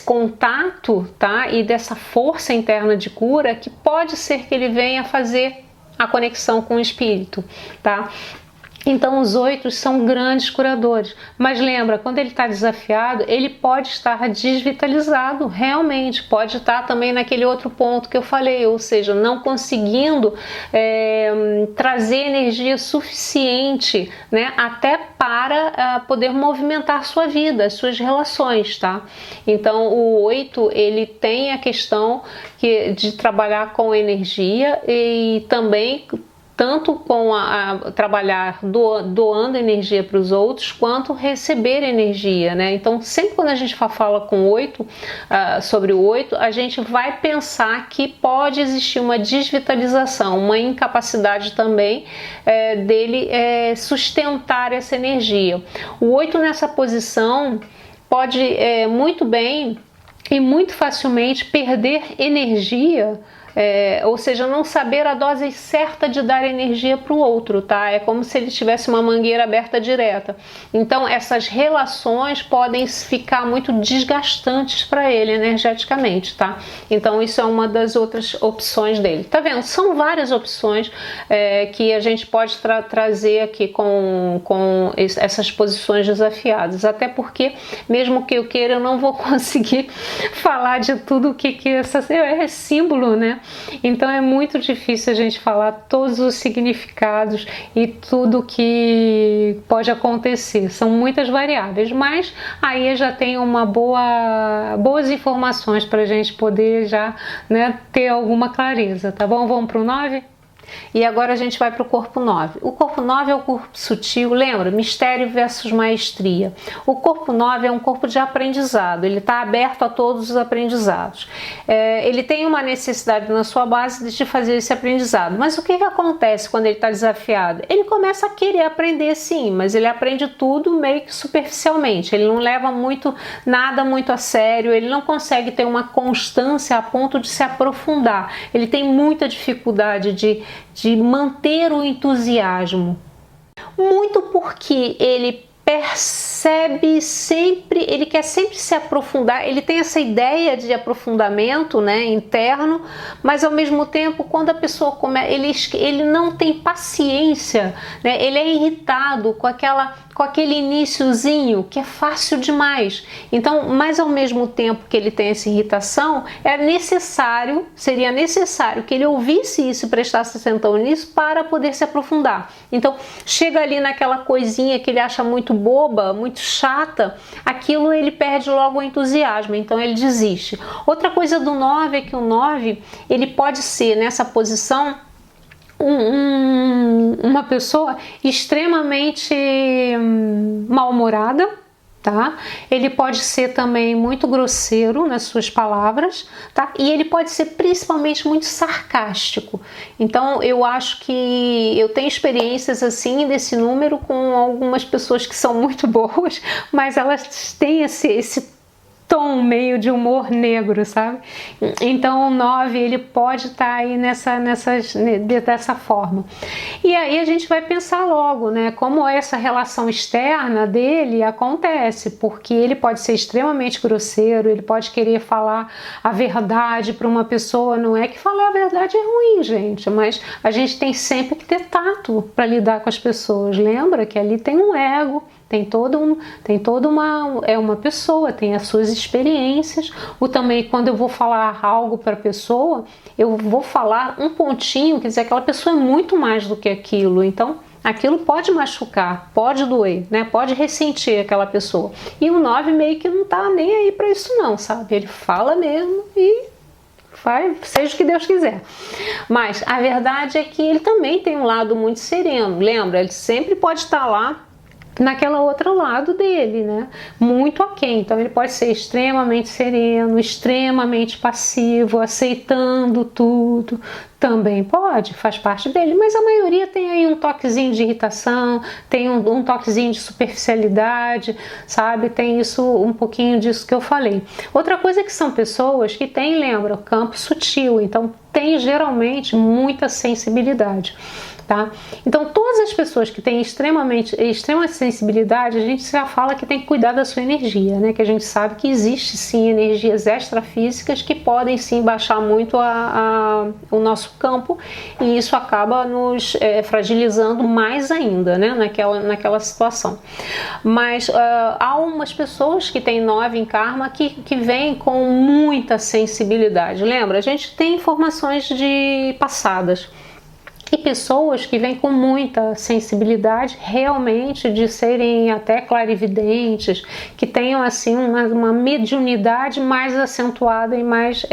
contato, tá? E dessa força interna de cura que pode ser que ele venha fazer a conexão com o espírito, tá? Então os 8 são grandes curadores, mas lembra, quando ele está desafiado, ele pode estar desvitalizado, realmente, pode estar também naquele outro ponto que eu falei, ou seja, não conseguindo trazer energia suficiente, né, até para poder movimentar sua vida, as suas relações, tá? Então o 8, ele tem a questão de trabalhar com energia e também tanto com trabalhar doando energia para os outros, quanto receber energia, né? Então, sempre quando a gente fala com 8, sobre o 8, a gente vai pensar que pode existir uma desvitalização, uma incapacidade também dele sustentar essa energia. O 8 nessa posição pode muito bem e muito facilmente perder energia ou seja, não saber a dose certa de dar energia para o outro, tá? É como se ele tivesse uma mangueira aberta direta. Então essas relações podem ficar muito desgastantes para ele energeticamente, tá? Então isso é uma das outras opções dele. Tá vendo? São várias opções que a gente pode trazer aqui com essas posições desafiadas, até porque mesmo que eu queira eu não vou conseguir falar de tudo que é símbolo, né? Então é muito difícil a gente falar todos os significados e tudo que pode acontecer. São muitas variáveis, mas aí já tem boas informações para a gente poder já, né, ter alguma clareza, tá bom? Vamos para o 9? E agora a gente vai para o corpo 9. O corpo 9 é o corpo sutil, lembra? Mistério versus maestria. O corpo 9 é um corpo de aprendizado, ele está aberto a todos os aprendizados. Ele tem uma necessidade na sua base de fazer esse aprendizado. Mas o que acontece quando ele está desafiado? Ele começa a querer aprender sim, mas ele aprende tudo meio que superficialmente. Ele não leva nada muito a sério, ele não consegue ter uma constância a ponto de se aprofundar. Ele tem muita dificuldade de manter o entusiasmo, muito porque ele percebe sempre, ele quer sempre se aprofundar, ele tem essa ideia de aprofundamento, né, interno, mas ao mesmo tempo quando a pessoa começa, ele não tem paciência, né, ele é irritado com aquele iniciozinho que é fácil demais. Então, mas ao mesmo tempo que ele tem essa irritação, seria necessário que ele ouvisse isso e prestasse atenção nisso para poder se aprofundar. Então, chega ali naquela coisinha que ele acha muito boba, muito chata, aquilo ele perde logo o entusiasmo, então ele desiste. Outra coisa do 9 é que o 9, ele pode ser nessa posição uma pessoa extremamente mal-humorada, tá? Ele pode ser também muito grosseiro nas suas palavras, tá? E ele pode ser principalmente muito sarcástico. Então eu acho que eu tenho experiências assim desse número com algumas pessoas que são muito boas, mas elas têm esse tom meio de humor negro, sabe? Então o 9 ele pode estar aí dessa forma. E aí a gente vai pensar logo, né, como essa relação externa dele acontece, porque ele pode ser extremamente grosseiro, ele pode querer falar a verdade para uma pessoa. Não é que falar a verdade é ruim, gente, mas a gente tem sempre que ter tato para lidar com as pessoas. Lembra que ali tem um ego, tem toda uma pessoa, tem as suas experiências. Também quando eu vou falar algo para a pessoa, eu vou falar um pontinho, quer dizer, aquela pessoa é muito mais do que aquilo, então aquilo pode machucar, pode doer, né? Pode ressentir aquela pessoa. E o 9 meio que não tá nem aí para isso não, sabe? Ele fala mesmo e seja o que Deus quiser. Mas a verdade é que ele também tem um lado muito sereno, lembra? Ele sempre pode estar lá naquela outro lado dele, né? Muito aquém. Então ele pode ser extremamente sereno, extremamente passivo, aceitando tudo. Também pode, faz parte dele, mas a maioria tem aí um toquezinho de irritação, tem um toquezinho de superficialidade, sabe? Tem um pouquinho disso que eu falei. Outra coisa é que são pessoas que têm, lembra, campo sutil, então tem geralmente muita sensibilidade. Tá? Então todas as pessoas que têm extrema sensibilidade, a gente já fala que tem que cuidar da sua energia, né? Que a gente sabe que existe sim energias extrafísicas que podem sim baixar muito o nosso campo, e isso acaba nos fragilizando mais ainda, né? naquela situação. Mas há umas pessoas que têm 9 em karma que vêm com muita sensibilidade. Lembra? A gente tem informações passadas. E pessoas que vêm com muita sensibilidade, realmente de serem até clarividentes, que tenham assim uma mediunidade mais acentuada e mais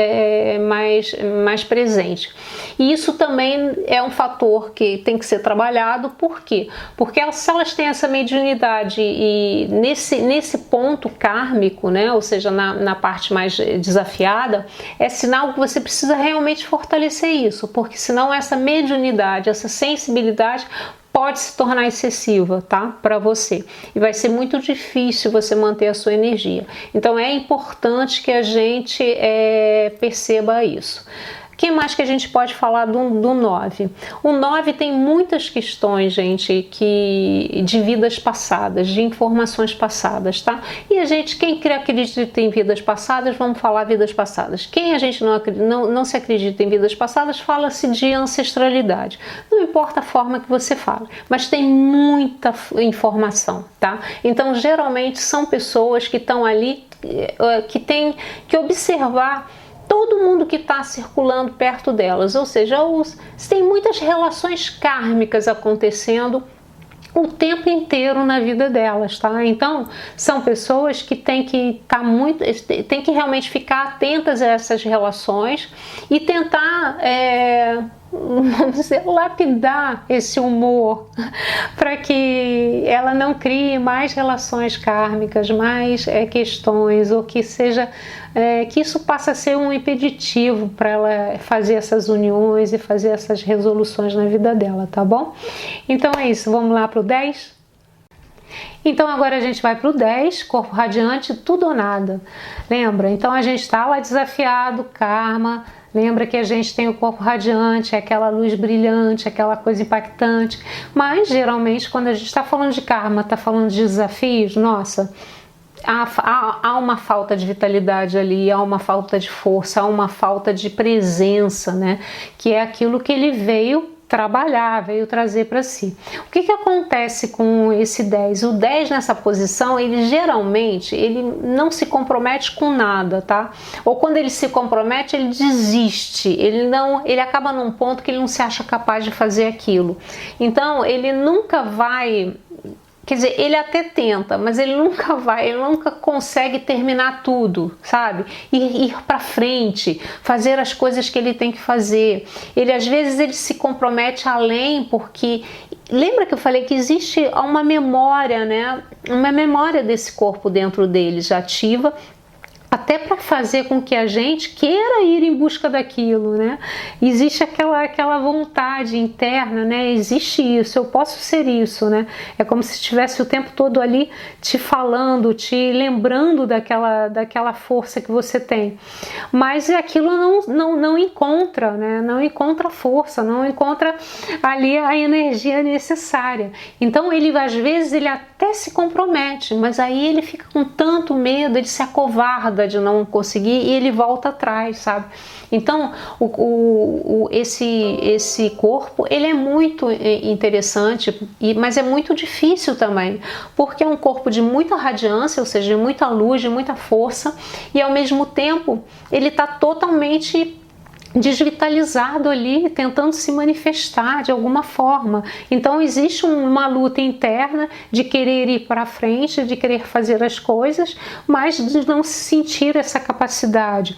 presente. E isso também é um fator que tem que ser trabalhado. Por quê? Porque se elas têm essa mediunidade e nesse ponto kármico, né, ou seja, na parte mais desafiada, é sinal que você precisa realmente fortalecer isso, porque senão essa mediunidade, essa sensibilidade pode se tornar excessiva, tá? Para você. E vai ser muito difícil você manter a sua energia. Então é importante que a gente perceba isso. O que mais que a gente pode falar do 9? O 9 tem muitas questões, gente, de vidas passadas, de informações passadas, tá? E a gente, quem acredita em vidas passadas, vamos falar vidas passadas. Quem a gente não se acredita em vidas passadas, fala-se de ancestralidade. Não importa a forma que você fala, mas tem muita informação, tá? Então, geralmente, são pessoas que estão ali, que tem que observar todo mundo que está circulando perto delas, ou seja, tem muitas relações kármicas acontecendo o tempo inteiro na vida delas, tá? Então, são pessoas que têm que realmente ficar atentas a essas relações e tentar, vamos dizer, lapidar esse humor para que ela não crie mais relações kármicas, mais questões, ou que seja, que isso passe a ser um impeditivo para ela fazer essas uniões e fazer essas resoluções na vida dela, tá bom? Então é isso, vamos lá para o 10? Então agora a gente vai para o 10, corpo radiante, tudo ou nada. Lembra? Então a gente está lá desafiado, karma. Lembra que a gente tem o corpo radiante, aquela luz brilhante, aquela coisa impactante. Mas geralmente quando a gente está falando de karma, está falando de desafios, nossa, há uma falta de vitalidade ali, há uma falta de força, há uma falta de presença, né? Que é aquilo que ele veio trabalhar, veio trazer para si. O que acontece com esse 10? O 10 nessa posição, ele geralmente não se compromete com nada, tá? Ou quando ele se compromete, ele desiste. Ele acaba num ponto que ele não se acha capaz de fazer aquilo. Então, ele nunca vai... Quer dizer, ele até tenta, mas ele nunca consegue terminar tudo, sabe? Ir para frente, fazer as coisas que ele tem que fazer. Às vezes ele se compromete além, porque lembra que eu falei que existe uma memória, né? Uma memória desse corpo dentro dele já ativa, até para fazer com que a gente queira ir em busca daquilo, né? Existe aquela vontade interna, né? Existe isso, eu posso ser isso, né? É como se estivesse o tempo todo ali te falando, te lembrando daquela força que você tem. Mas aquilo não encontra, né? Não encontra força, não encontra ali a energia necessária. Então ele às vezes ele até se compromete, mas aí ele fica com tanto medo, ele se acovarda de não conseguir e ele volta atrás, sabe? Então esse corpo ele é muito interessante, mas é muito difícil também, porque é um corpo de muita radiância, ou seja, de muita luz, de muita força, e ao mesmo tempo ele está totalmente desvitalizado ali, tentando se manifestar de alguma forma. Então existe uma luta interna de querer ir para frente, de querer fazer as coisas, mas de não sentir essa capacidade.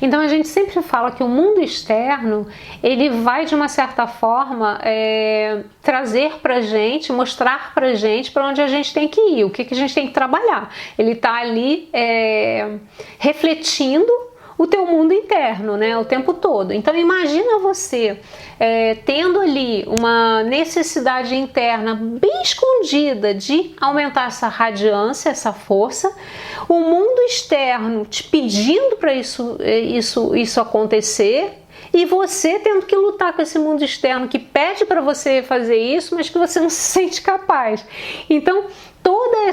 Então a gente sempre fala que o mundo externo ele vai de uma certa forma trazer pra gente, mostrar pra gente para onde a gente tem que ir, o que a gente tem que trabalhar. Ele está ali refletindo o teu mundo interno, né, o tempo todo. Então imagina você tendo ali uma necessidade interna bem escondida de aumentar essa radiância, essa força, o mundo externo te pedindo para isso acontecer, e você tendo que lutar com esse mundo externo que pede para você fazer isso, mas que você não se sente capaz. Então toda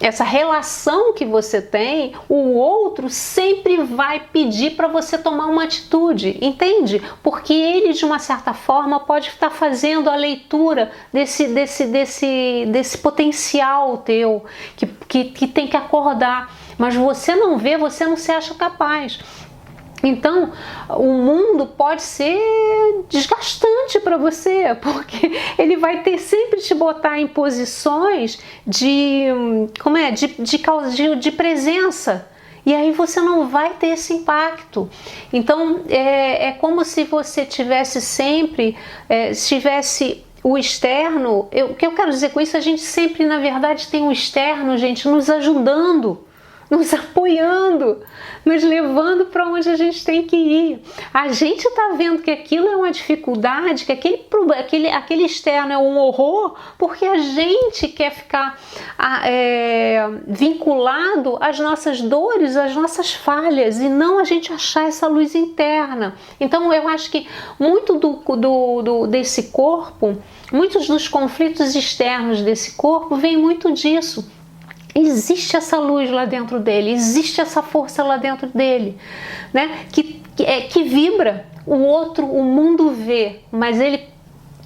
essa relação que você tem, o outro sempre vai pedir para você tomar uma atitude, entende? Porque ele, de uma certa forma, pode estar fazendo a leitura desse potencial teu, que tem que acordar, mas você não vê, você não se acha capaz. Então, o mundo pode ser desgastante para você, porque ele vai ter sempre te botar em posições de presença. E aí você não vai ter esse impacto. Então, é como se você tivesse sempre, o externo. O que eu quero dizer com isso, a gente sempre, na verdade, tem o externo, gente, nos ajudando, nos apoiando, nos levando para onde a gente tem que ir. A gente está vendo que aquilo é uma dificuldade, que aquele externo é um horror, porque a gente quer ficar vinculado às nossas dores, às nossas falhas, e não a gente achar essa luz interna. Então eu acho que muito desse corpo, muitos dos conflitos externos desse corpo vem muito disso. Existe essa luz lá dentro dele, existe essa força lá dentro dele, né? Que vibra. O outro, o mundo vê, mas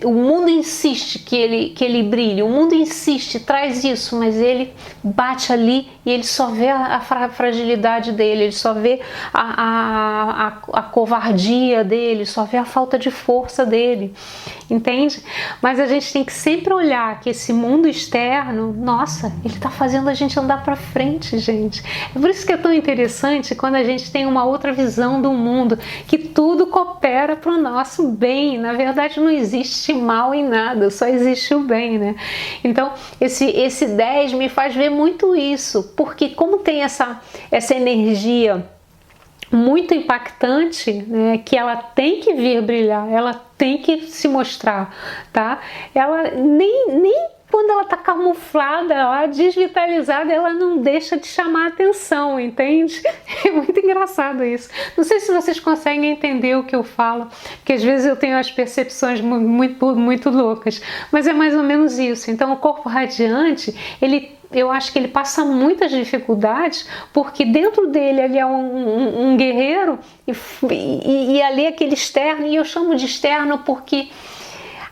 o mundo insiste que ele brilhe, o mundo insiste, traz isso, mas ele bate ali e ele só vê a fragilidade dele, ele só vê a covardia dele, só vê a falta de força dele, entende? Mas a gente tem que sempre olhar que esse mundo externo, nossa, ele tá fazendo a gente andar para frente, gente. É por isso que é tão interessante quando a gente tem uma outra visão do mundo, que tudo coopera para o nosso bem. Na verdade, não existe mal em nada, só existe o bem, né? Então, esse 10 me faz ver muito isso, porque como tem essa energia muito impactante, né, que ela tem que vir brilhar, ela tem que se mostrar, tá? Ela nem quando ela tá camuflada, ela desvitalizada, ela não deixa de chamar a atenção, entende? É muito engraçado isso. Não sei se vocês conseguem entender o que eu falo, porque às vezes eu tenho as percepções muito loucas, mas é mais ou menos isso. Então o corpo radiante, eu acho que ele passa muitas dificuldades, porque dentro dele ele é um guerreiro e ali aquele externo, e eu chamo de externo porque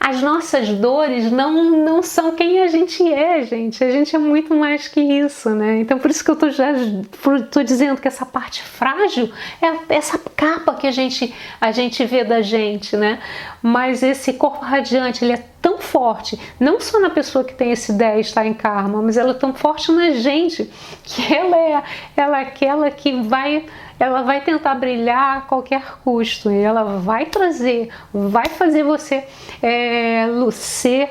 as nossas dores não são quem a gente é, gente. A gente é muito mais que isso, né? Então por isso que eu tô dizendo que essa parte frágil é essa capa que a gente vê da gente, né? Mas esse corpo radiante, ele é tão forte, não só na pessoa que tem esse 10 está em karma, mas ela é tão forte na gente, que ela é aquela que ela vai tentar brilhar a qualquer custo, e ela vai fazer você ser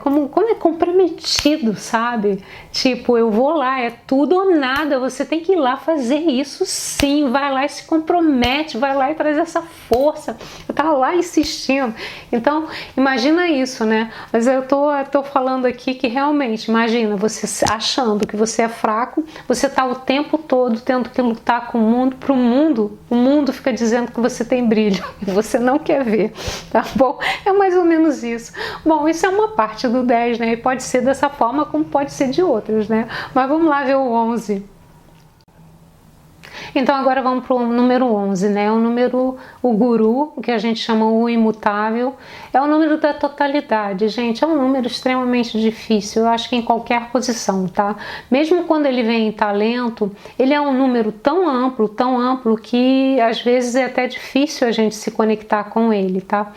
como é comprometido, sabe? Tipo, eu vou lá, é tudo ou nada, você tem que ir lá fazer isso sim, vai lá e se compromete, vai lá e traz essa força, tá lá insistindo. Então, imagina isso, né? Mas eu tô falando aqui que realmente, imagina, você achando que você é fraco, você tá o tempo todo tendo que lutar com o mundo, o mundo fica dizendo que você tem brilho, e você não quer ver, tá bom? É mais ou menos isso. Bom, isso é uma parte do 10, né? E pode ser dessa forma como pode ser de outras, né? Mas vamos lá ver o 11. Então agora vamos para o número 11, né? O guru, o que a gente chama o imutável, é o número da totalidade, gente. É um número extremamente difícil, eu acho que em qualquer posição, tá? Mesmo quando ele vem em talento, ele é um número tão amplo que às vezes é até difícil a gente se conectar com ele, tá?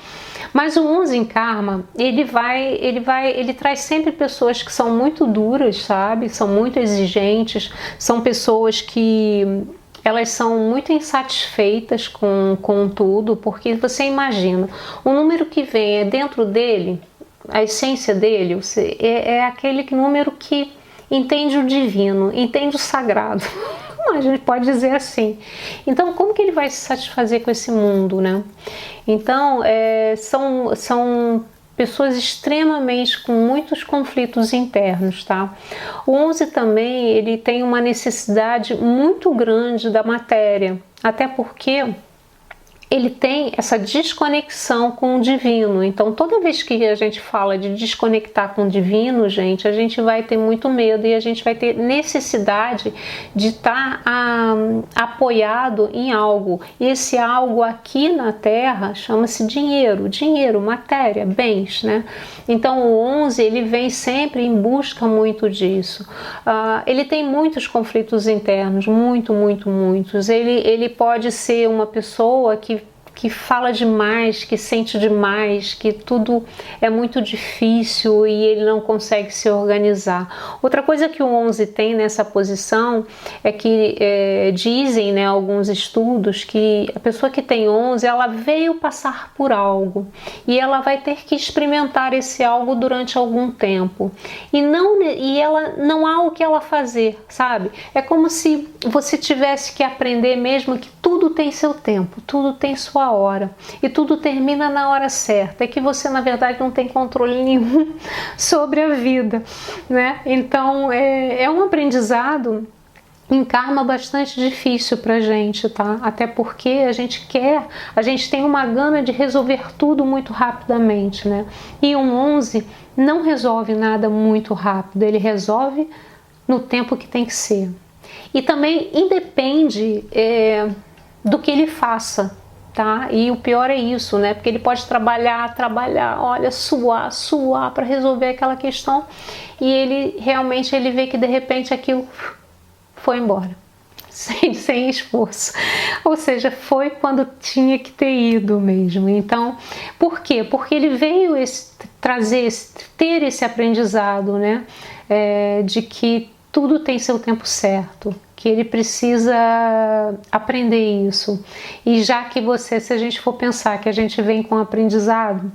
Mas o 11 em karma, ele traz sempre pessoas que são muito duras, sabe? São muito exigentes, são pessoas que elas são muito insatisfeitas com tudo, porque você imagina, o número que vem dentro dele, a essência dele, é aquele número que entende o divino, entende o sagrado. A gente pode dizer assim. Então, como que ele vai se satisfazer com esse mundo, né? Então, são pessoas extremamente com muitos conflitos internos, tá? O 11 também, ele tem uma necessidade muito grande da matéria, até porque ele tem essa desconexão com o divino. Então, toda vez que a gente fala de desconectar com o divino, gente, a gente vai ter muito medo e a gente vai ter necessidade de estar apoiado em algo. E esse algo aqui na Terra chama-se dinheiro, matéria, bens, né? Então, o 11, ele vem sempre em busca muito disso. Ele tem muitos conflitos internos, muitos. Ele pode ser uma pessoa que que fala demais, que sente demais, que tudo é muito difícil e ele não consegue se organizar. Outra coisa que o 11 tem nessa posição é que dizem, né, alguns estudos, que a pessoa que tem 11, ela veio passar por algo e ela vai ter que experimentar esse algo durante algum tempo e ela não há o que ela fazer, sabe? É como se você tivesse que aprender mesmo que tudo tem seu tempo, tudo tem sua hora e tudo termina na hora certa. É que você na verdade não tem controle nenhum sobre a vida, né? Então é um aprendizado em karma bastante difícil pra gente, tá? Até porque a gente tem uma gana de resolver tudo muito rapidamente, né? E um 11 não resolve nada muito rápido, ele resolve no tempo que tem que ser. E também independe do que ele faça, tá? E o pior é isso, né? Porque ele pode trabalhar, olha, suar para resolver aquela questão e ele realmente vê que de repente aquilo foi embora, sem esforço. Ou seja, foi quando tinha que ter ido mesmo. Então, por quê? Porque ele veio ter esse aprendizado, né? De que tudo tem seu tempo certo, que ele precisa aprender isso. E já que se a gente for pensar que a gente vem com aprendizado,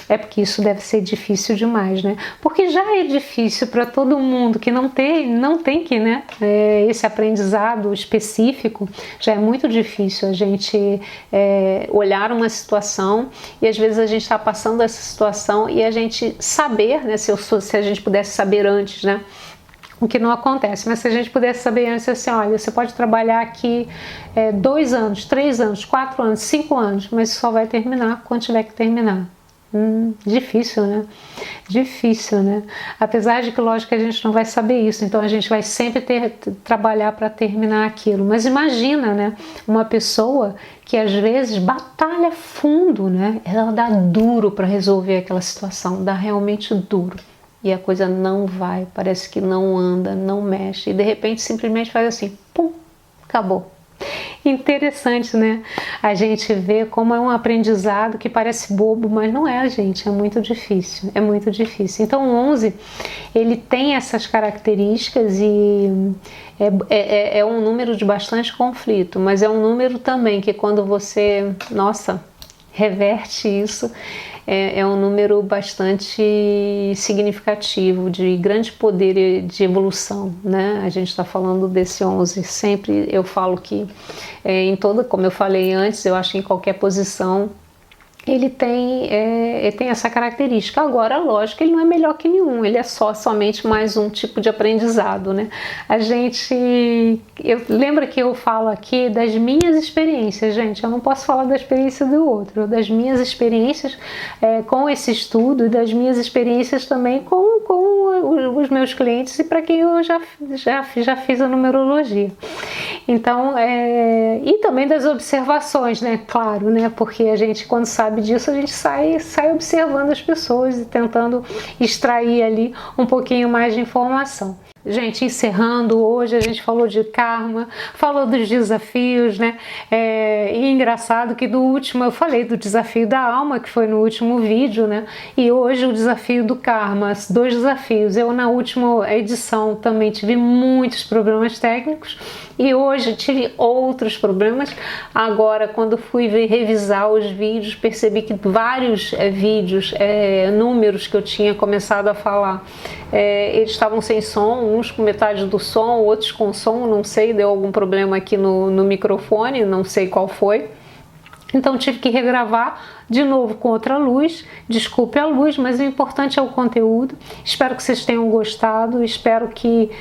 é porque isso deve ser difícil demais, né? Porque já é difícil para todo mundo que não tem que, né? Esse aprendizado específico, já é muito difícil a gente olhar uma situação e às vezes a gente está passando essa situação e a gente saber, né? Se a gente pudesse saber antes, né? O que não acontece, mas se a gente pudesse saber antes assim, olha, você pode trabalhar aqui 2 anos, 3 anos, 4 anos, 5 anos, mas só vai terminar quando tiver que terminar. Difícil, né? Difícil, né? Apesar de que, lógico, a gente não vai saber isso, então a gente vai sempre trabalhar para terminar aquilo. Mas imagina, né? Uma pessoa que às vezes batalha fundo, né? Ela dá duro para resolver aquela situação, dá realmente duro. E a coisa não vai, parece que não anda, não mexe. E de repente simplesmente faz assim, pum, acabou. Interessante, né? A gente vê como é um aprendizado que parece bobo, mas não é, gente. É muito difícil, é muito difícil. Então o 11, ele tem essas características e é um número de bastante conflito, mas é um número também que quando você, reverte isso, é um número bastante significativo, de grande poder de evolução, né? A gente está falando desse 11, sempre eu falo que como eu falei antes, eu acho que em qualquer posição ele tem essa característica. Agora, lógico, ele não é melhor que nenhum, ele é somente mais um tipo de aprendizado, né? Lembra que eu falo aqui das minhas experiências, gente, eu não posso falar da experiência do outro, das minhas experiências com esse estudo, das minhas experiências também com os meus clientes e para quem eu já fiz a numerologia. Então, e também das observações, né? Claro, né? Porque a gente, quando sabe disso, a gente sai observando as pessoas e tentando extrair ali um pouquinho mais de informação. Gente, encerrando, hoje a gente falou de karma, falou dos desafios, né? E engraçado que do último eu falei do desafio da alma, que foi no último vídeo, né? E hoje o desafio do karma, 2 desafios. Eu na última edição também tive muitos problemas técnicos e hoje tive outros problemas. Agora, quando fui revisar os vídeos, percebi que vários vídeos, números que eu tinha começado a falar, eles estavam sem som, uns com metade do som, outros com som, não sei, deu algum problema aqui no microfone, não sei qual foi. Então tive que regravar de novo com outra luz, desculpe a luz, mas o importante é o conteúdo. Espero que vocês tenham gostado, espero que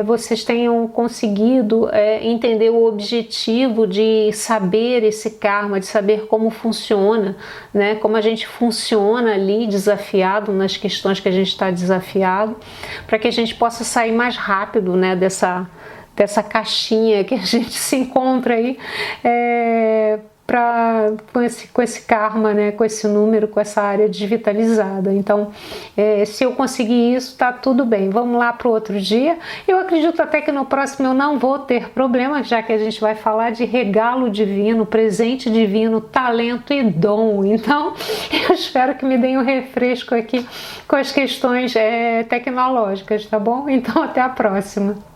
vocês tenham conseguido entender o objetivo de saber esse karma, de saber como funciona, né? Como a gente funciona ali desafiado nas questões que a gente está desafiado, para que a gente possa sair mais rápido, né, dessa caixinha que a gente se encontra aí, com esse karma, né, com esse número, com essa área desvitalizada. Então, se eu conseguir isso, tá tudo bem. Vamos lá para o outro dia. Eu acredito até que no próximo eu não vou ter problema, já que a gente vai falar de regalo divino, presente divino, talento e dom. Então, eu espero que me deem um refresco aqui com as questões tecnológicas, tá bom? Então, até a próxima.